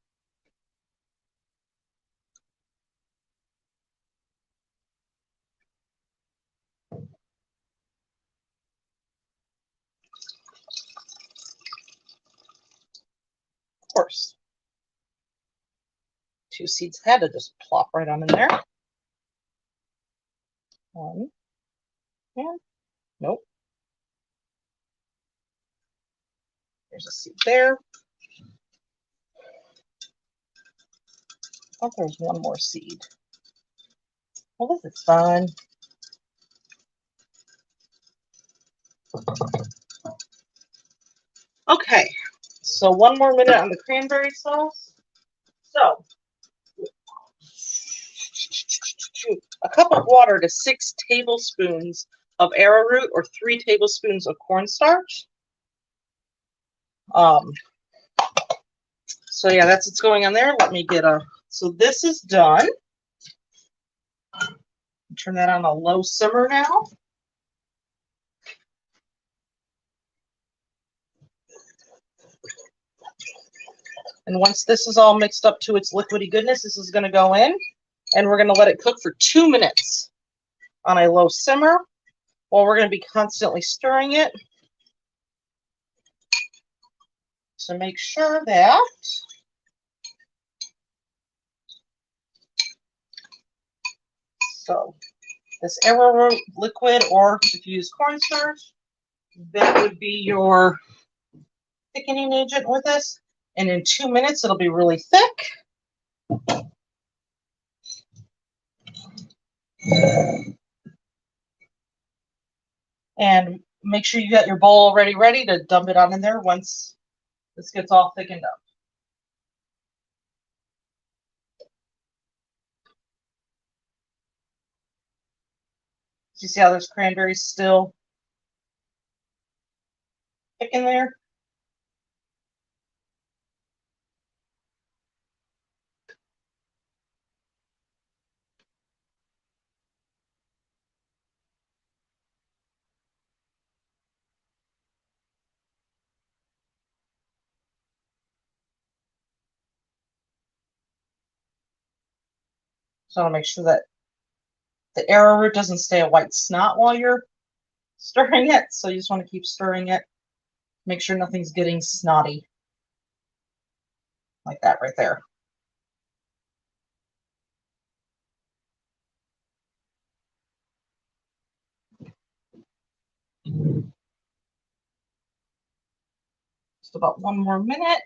Of course. 2 seeds had to just plop right on in there. 1, and nope. There's a seed there. Oh, there's 1 more seed. Well, this is fun. Okay, so 1 more minute on the cranberry sauce. So, a cup of water to 6 tablespoons of arrowroot or 3 tablespoons of cornstarch. So yeah, that's what's going on there. Let me get so this is done. Turn that on a low simmer now. And once this is all mixed up to its liquidy goodness, this is going to go in, and we're going to let it cook for 2 minutes on a low simmer, while we're going to be constantly stirring it to make sure that this arrowroot liquid, or if you use cornstarch, that would be your thickening agent with this. And in 2 minutes, it'll be really thick. And make sure you got your bowl already ready to dump it on in there once this gets all thickened up. Do you see how there's cranberries still thick in there? So I want to make sure that the arrowroot doesn't stay a white snot while you're stirring it. So you just want to keep stirring it. Make sure nothing's getting snotty. Like that right there. Just about 1 more minute.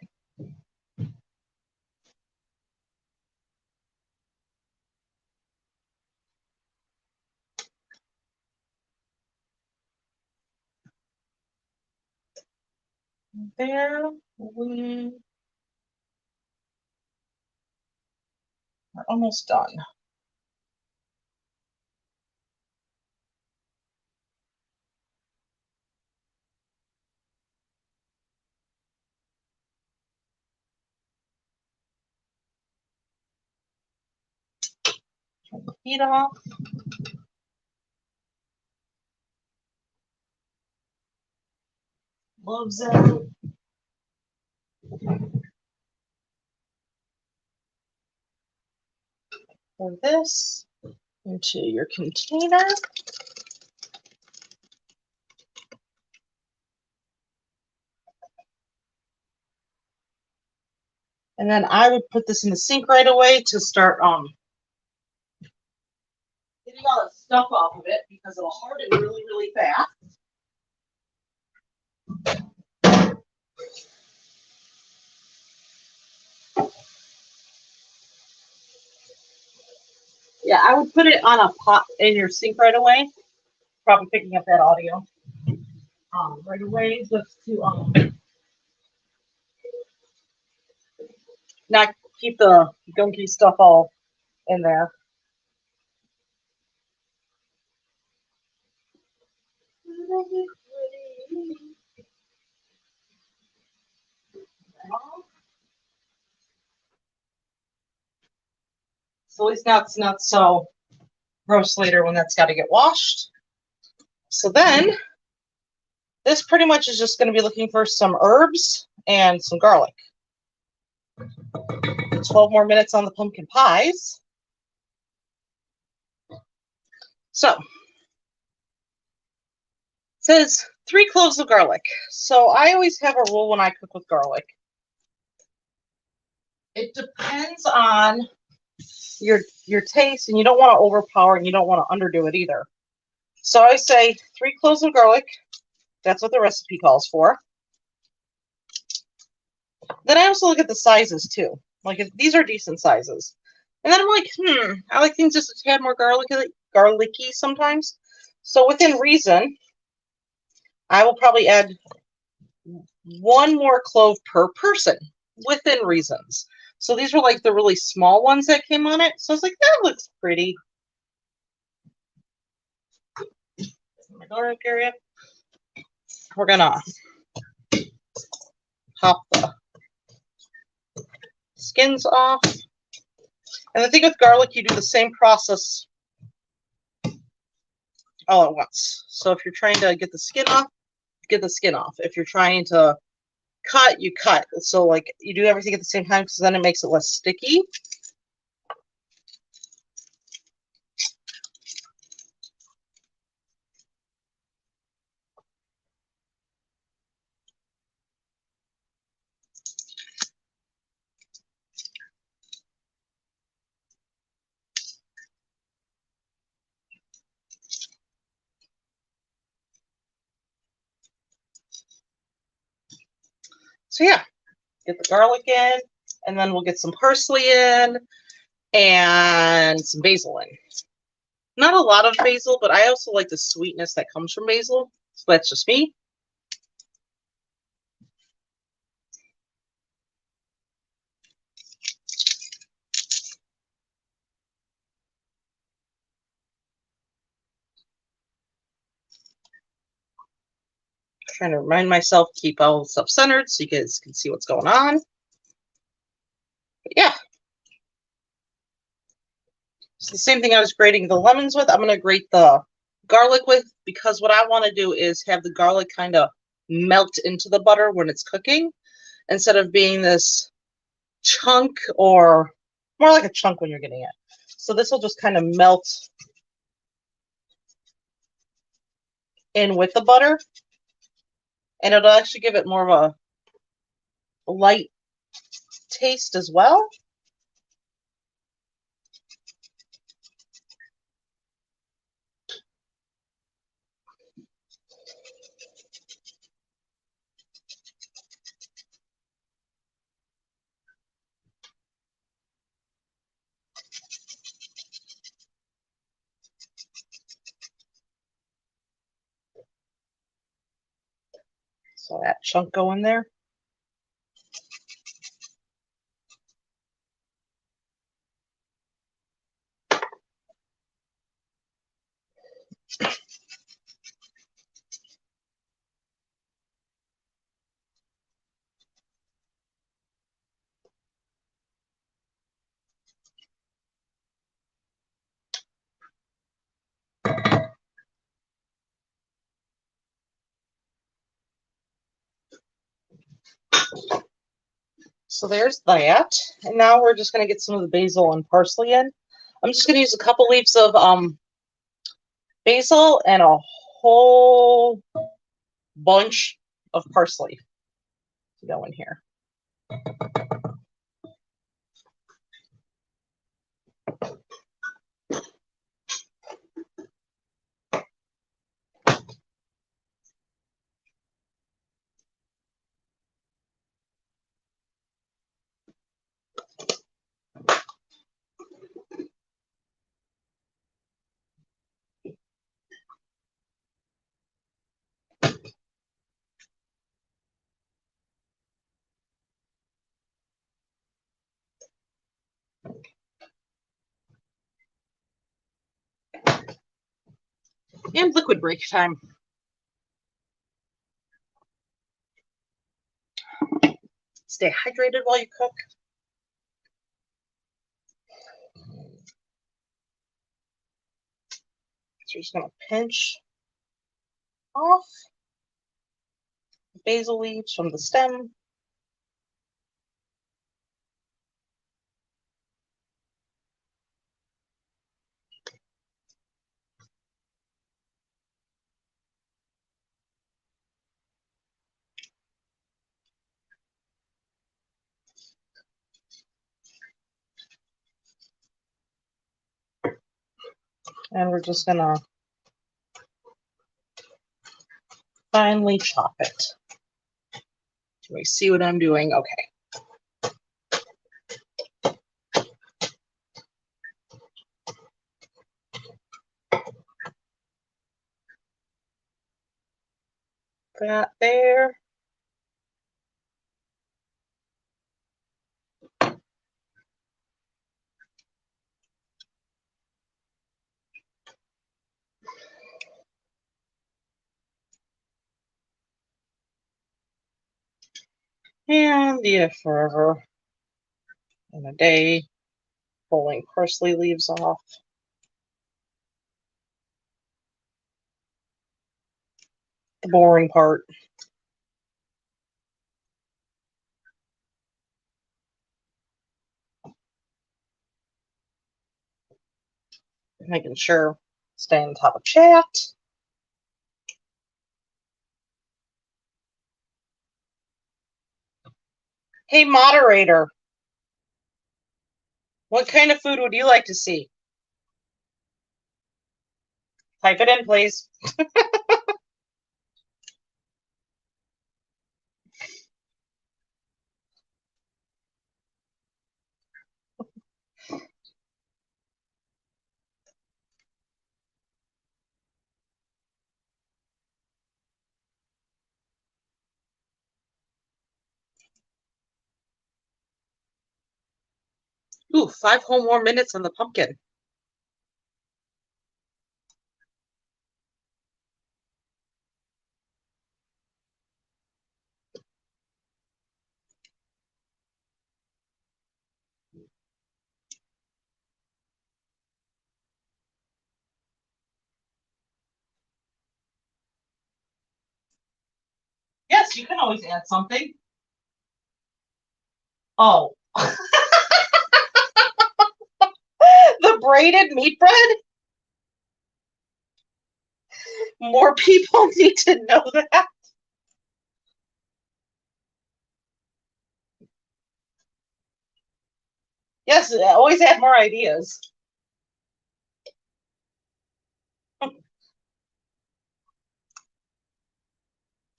There we We're almost done. Turn the heat off. Gloves out. Pour this into your container. And then I would put this in the sink right away to start getting all the stuff off of it because it'll harden really, really fast. Yeah, I would put it on a pot in your sink right away. Probably picking up that audio right away, just to not keep the gunky stuff all in there. So at least now it's not so gross later when that's got to get washed. So then this pretty much is just going to be looking for some herbs and some garlic. 12 more minutes on the pumpkin pies. So it says 3 cloves of garlic. So I always have a rule when I cook with garlic. It depends on your taste, and you don't want to overpower and you don't want to underdo it either. So I say 3 cloves of garlic. That's what the recipe calls for. Then I also look at the sizes too. Like these are decent sizes. And then I'm like, I like things just a tad more garlicky sometimes. So within reason, I will probably add 1 more clove per person within reasons. So these were like the really small ones that came on it. So I was like, that looks pretty. My garlic area. We're gonna pop the skins off. And the thing with garlic, you do the same process all at once. So if you're trying to get the skin off, get the skin off. If you're trying to cut, you cut. So like you do everything at the same time because then it makes it less sticky. So yeah, get the garlic in, and then we'll get some parsley in and some basil in. Not a lot of basil, but I also like the sweetness that comes from basil. So that's just me. Trying to remind myself, keep all stuff centered so you guys can see what's going on. But yeah. It's the same thing I was grating the lemons with. I'm going to grate the garlic with, because what I want to do is have the garlic kind of melt into the butter when it's cooking instead of being this chunk, or more like a chunk when you're getting it. So this will just kind of melt in with the butter, and it'll actually give it more of a light taste as well. So that chunk go in there. So there's that. And now we're just going to get some of the basil and parsley in. I'm just going to use a couple leaves of basil and a whole bunch of parsley to go in here. And liquid break time. Stay hydrated while you cook. So you're just going to pinch off the basil leaves from the stem. And we're just going to finely chop it. Do we see what I'm doing? Okay. That there. And yeah, forever in a day, pulling parsley leaves off. The boring part. Making sure stay on top of chat. Hey, moderator, what kind of food would you like to see? Type it in, please. Ooh, 5 whole more minutes on the pumpkin. Yes, you can always add something. Oh. The braided meat bread? More people need to know that. Yes, always add more ideas.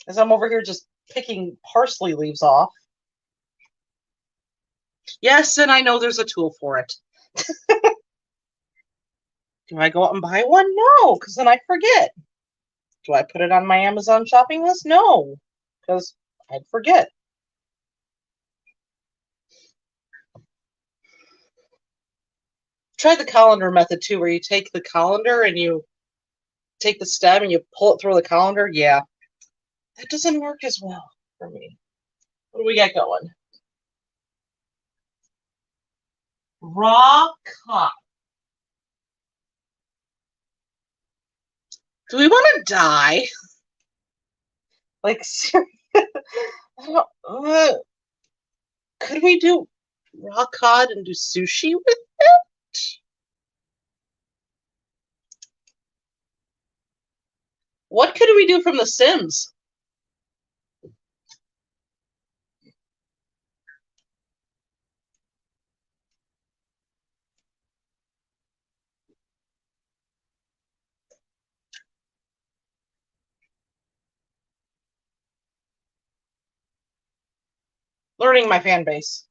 As I'm over here just picking parsley leaves off. Yes, and I know there's a tool for it. Do I go out and buy one? No, because then I forget. Do I put it on my Amazon shopping list? No, because I'd forget. Try the colander method too, where you take the colander and you take the stem and you pull it through the colander. Yeah, that doesn't work as well for me. What do we got going? Raw cock. Do we want to die? Like, seriously? could we do raw cod and do sushi with it? What could we do from The Sims? Learning my fan base.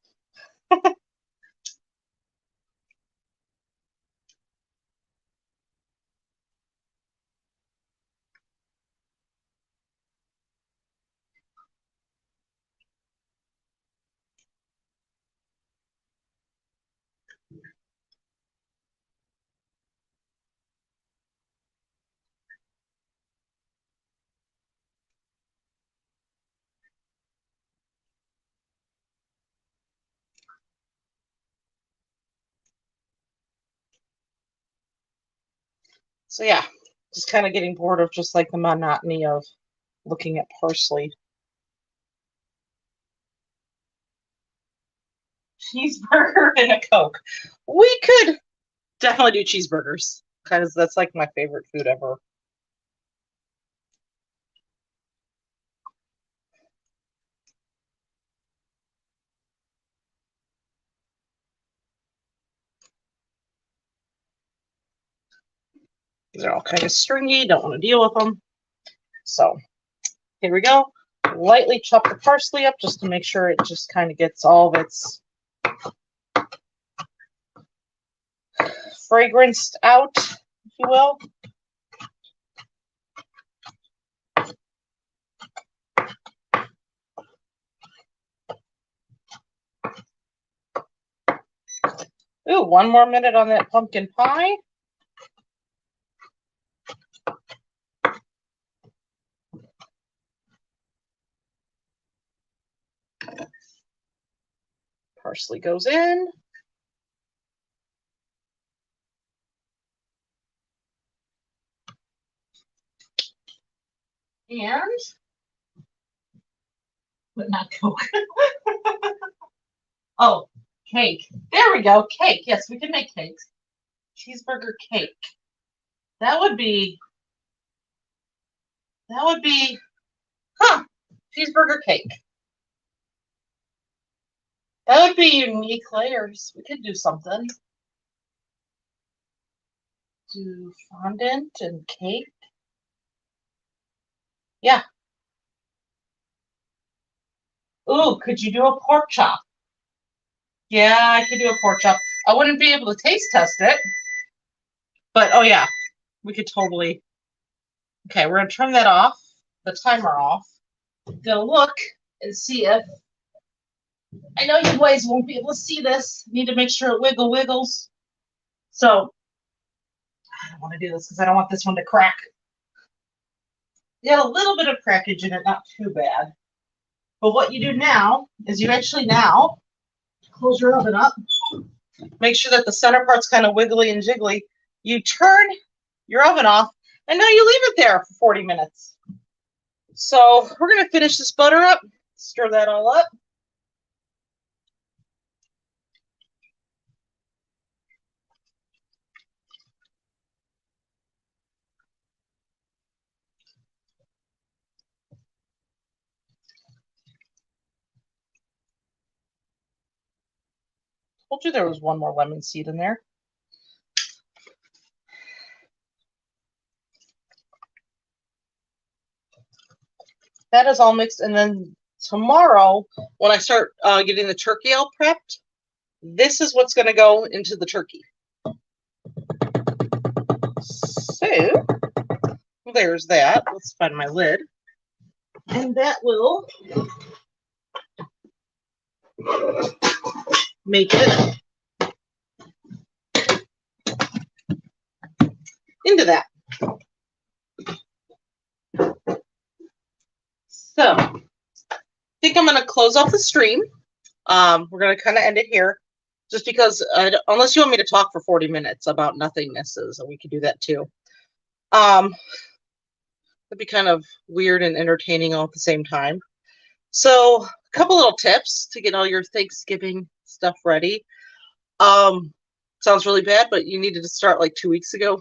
So yeah, just kind of getting bored of just like the monotony of looking at parsley. Cheeseburger and a Coke. We could definitely do cheeseburgers because that's like my favorite food ever. These are all kind of stringy, don't want to deal with them. So here we go. Lightly chop the parsley up just to make sure it just kind of gets all of its fragranced out, if you will. Ooh, 1 more minute on that pumpkin pie. Parsley goes in. And, but not Coke. Oh, cake. There we go. Cake. Yes, we can make cakes. Cheeseburger cake. That would be, cheeseburger cake. That would be unique layers. We could do something. Do fondant and cake. Yeah. Ooh, could you do a pork chop? Yeah, I could do a pork chop. I wouldn't be able to taste test it. But, oh yeah, we could totally. Okay, we're going to turn that off, the timer off. Go look and see if. I know you boys won't be able to see this. Need to make sure it wiggles. So, I don't want to do this because I don't want this one to crack. You got a little bit of crackage in it, not too bad. But what you do now is you actually now close your oven up. Make sure that the center part's kind of wiggly and jiggly. You turn your oven off, and now you leave it there for 40 minutes. So we're going to finish this butter up, stir that all up. Told you there was 1 more lemon seed in there. That is all mixed, and then tomorrow, when I start getting the turkey all prepped, this is what's going to go into the turkey. So, there's that. Let's find my lid. And that will make it into that. So, I think I'm going to close off the stream. We're going to kind of end it here, just because unless you want me to talk for 40 minutes about nothingnesses, we could do that too. It'd be kind of weird and entertaining all at the same time. So, couple little tips to get all your Thanksgiving stuff ready. Sounds really bad, but you needed to start like 2 weeks ago.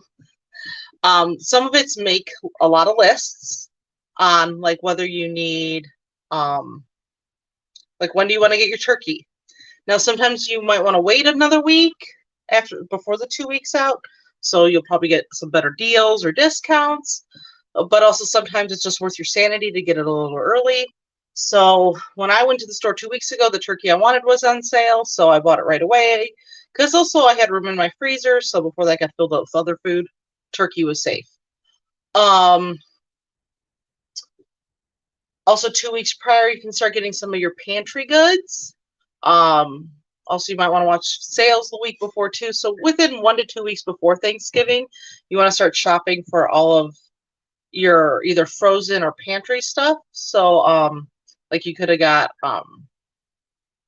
Some of it's make a lot of lists on like whether you need, like when do you want to get your turkey? Now, sometimes you might want to wait another week before the 2 weeks out, so you'll probably get some better deals or discounts. But also sometimes it's just worth your sanity to get it a little early. So when I went to the store 2 weeks ago, the turkey I wanted was on sale, so I bought it right away. Because also I had room in my freezer, so before that got filled up with other food, turkey was safe. Also, 2 weeks prior, you can start getting some of your pantry goods. Also, you might want to watch sales the week before too. So within 1 to 2 weeks before Thanksgiving, you want to start shopping for all of your either frozen or pantry stuff. So, like you could have got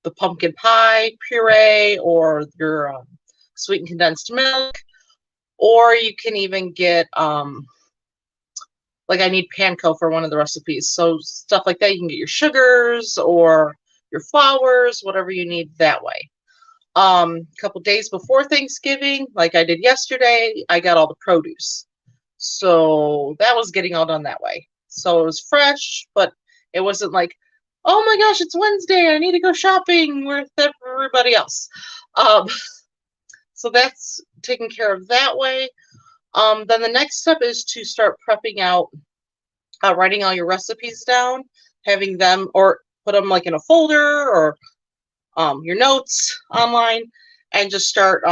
the pumpkin pie puree or your sweetened condensed milk, or you can even get like I need panko for one of the recipes. So stuff like that, you can get your sugars or your flours, whatever you need that way. A couple days before Thanksgiving, like I did yesterday, I got all the produce. So that was getting all done that way. So it was fresh, but it wasn't like, oh my gosh, it's Wednesday, I need to go shopping with everybody else. So that's taken care of that way. Then the next step is to start prepping out, writing all your recipes down, having them or put them like in a folder or your notes online, and just start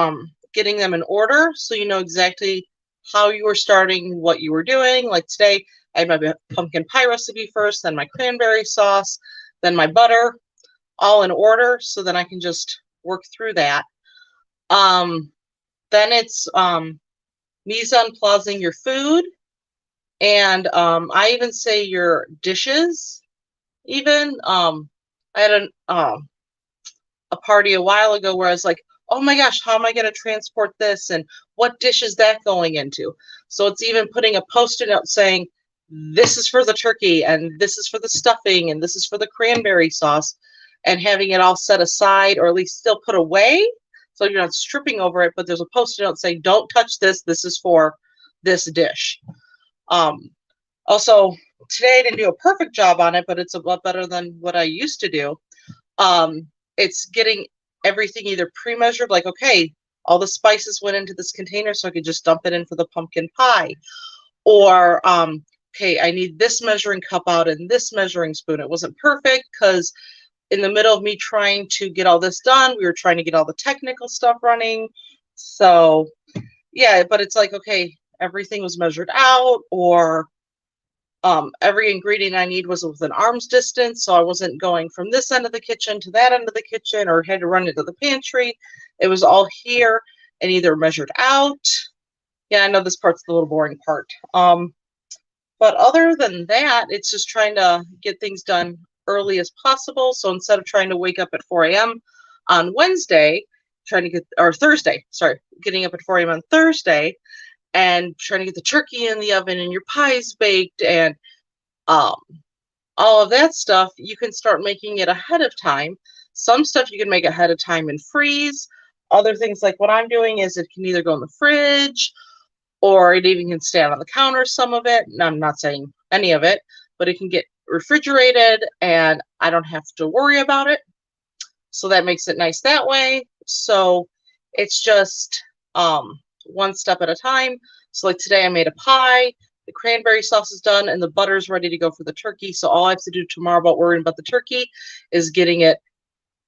getting them in order so you know exactly how you were starting, what you were doing. Like today, I had my pumpkin pie recipe first, then my cranberry sauce, then my butter, all in order, so then I can just work through that. Then it's mise en placing your food, and I even say your dishes. Even I had a party a while ago where I was like, oh my gosh, how am I going to transport this, and what dish is that going into? So it's even putting a post-it note saying, this is for the turkey, and this is for the stuffing, and this is for the cranberry sauce, and having it all set aside, or at least still put away, so you're not stripping over it, but there's a post-it note saying, don't touch this, this is for this dish. Also, today I didn't do a perfect job on it, but it's a lot better than what I used to do. It's getting everything either pre-measured, like, okay, all the spices went into this container, so I could just dump it in for the pumpkin pie. Or, okay, I need this measuring cup out and this measuring spoon. It wasn't perfect because in the middle of me trying to get all this done, we were trying to get all the technical stuff running. So, yeah, but it's like, okay, everything was measured out, or every ingredient I need was within arm's distance, so I wasn't going from this end of the kitchen to that end of the kitchen or had to run into the pantry. It was all here and either measured out. Yeah, I know this part's the little boring part. But other than that, it's just trying to get things done early as possible. So instead of trying to wake up at 4 a.m. on Wednesday, Thursday, getting up at 4 a.m. on Thursday, and trying to get the turkey in the oven and your pies baked and all of that stuff, you can start making it ahead of time. Some stuff you can make ahead of time and freeze. Other things, like what I'm doing, is it can either go in the fridge, or it even can stand on the counter, some of it. And I'm not saying any of it, but it can get refrigerated and I don't have to worry about it. So that makes it nice that way. So it's just one step at a time. So like today I made a pie, the cranberry sauce is done, and the butter's ready to go for the turkey. So all I have to do tomorrow about worrying about the turkey is getting it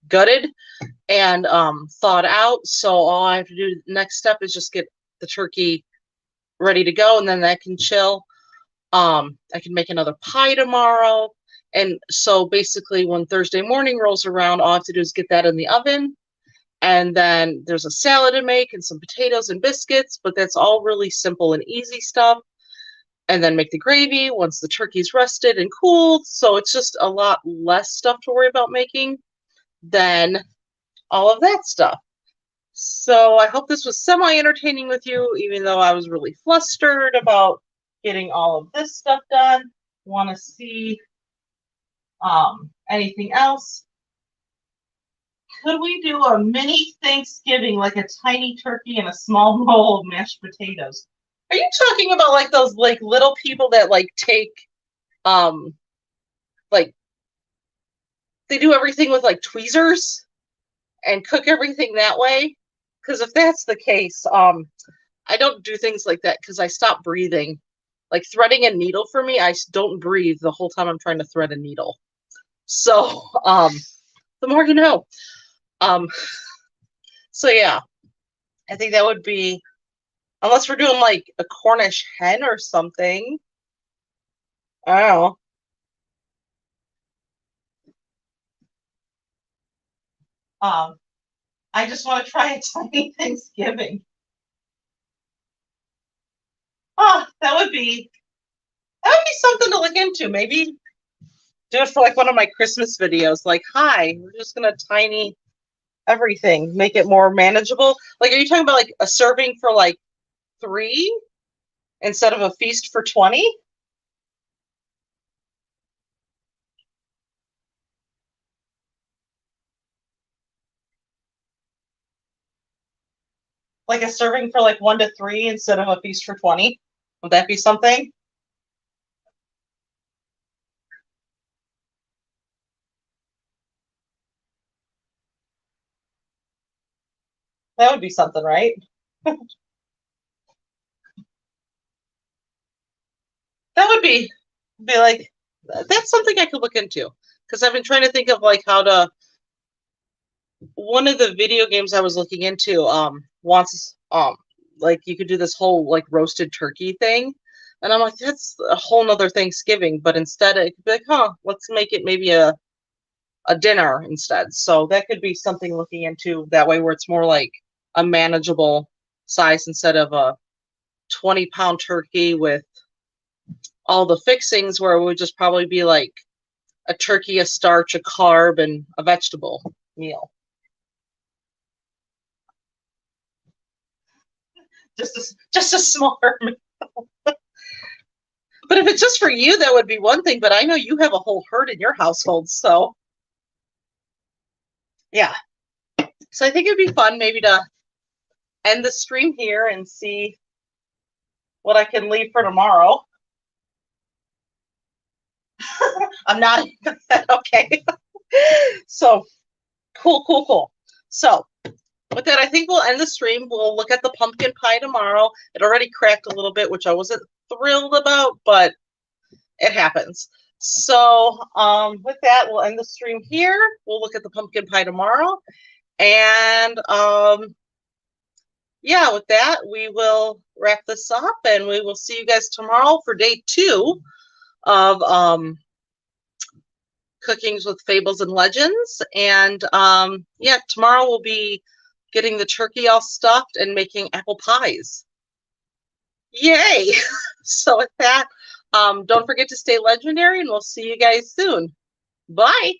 gutted and thawed out. So all I have to do next step is just get the turkey ready to go, and then that can chill. I can make another pie tomorrow. And so basically when Thursday morning rolls around, all I have to do is get that in the oven. And then there's a salad to make and some potatoes and biscuits, but that's all really simple and easy stuff. And then make the gravy once the turkey's rested and cooled. So it's just a lot less stuff to worry about making than all of that stuff. So I hope this was semi-entertaining with you, even though I was really flustered about getting all of this stuff done. Want to see Anything else? Could we do a mini Thanksgiving, like a tiny turkey and a small bowl of mashed potatoes? Are you talking about like those like little people that like take like they do everything with like tweezers and cook everything that way? Because if that's the case, I don't do things like that because I stop breathing. Like threading a needle for me, I don't breathe the whole time I'm trying to thread a needle. So, the more you know. Um, so yeah, I think that would be, unless we're doing like a Cornish hen or something. I don't know. Um, I just want to try a tiny Thanksgiving. Oh, that would be something to look into. Maybe do it for like one of my Christmas videos. Like, hi, we're just gonna tiny everything, make it more manageable. Like, are you talking about like a serving for like 3 instead of a feast for 20? Like a serving for like 1 to 3 instead of a feast for 20? Would that be something? That would be something, right? That would be like that's something I could look into because I've been trying to think of like how to. One of the video games I was looking into wants like you could do this whole like roasted turkey thing, and I'm like that's a whole nother Thanksgiving, but instead it could be like, huh, let's make it maybe a dinner instead. So that could be something looking into that way where it's more like a manageable size instead of a 20-pound turkey with all the fixings where it would just probably be like a turkey, a starch, a carb, and a vegetable meal. Just a smaller meal. But if it's just for you, that would be one thing. But I know you have a whole herd in your household, so yeah. So I think it'd be fun maybe to end the stream here and see what I can leave for tomorrow. I'm not okay. So cool, cool, cool. So with that, I think we'll end the stream. We'll look at the pumpkin pie tomorrow. It already cracked a little bit, which I wasn't thrilled about, but it happens. So with that, we'll end the stream here. We'll look at the pumpkin pie tomorrow. And yeah, with that, we will wrap this up and we will see you guys tomorrow for day 2 of Cookings with Fables and Legends. And yeah, tomorrow we'll be getting the turkey all stuffed and making apple pies. Yay! So with that, don't forget to stay legendary and we'll see you guys soon. Bye.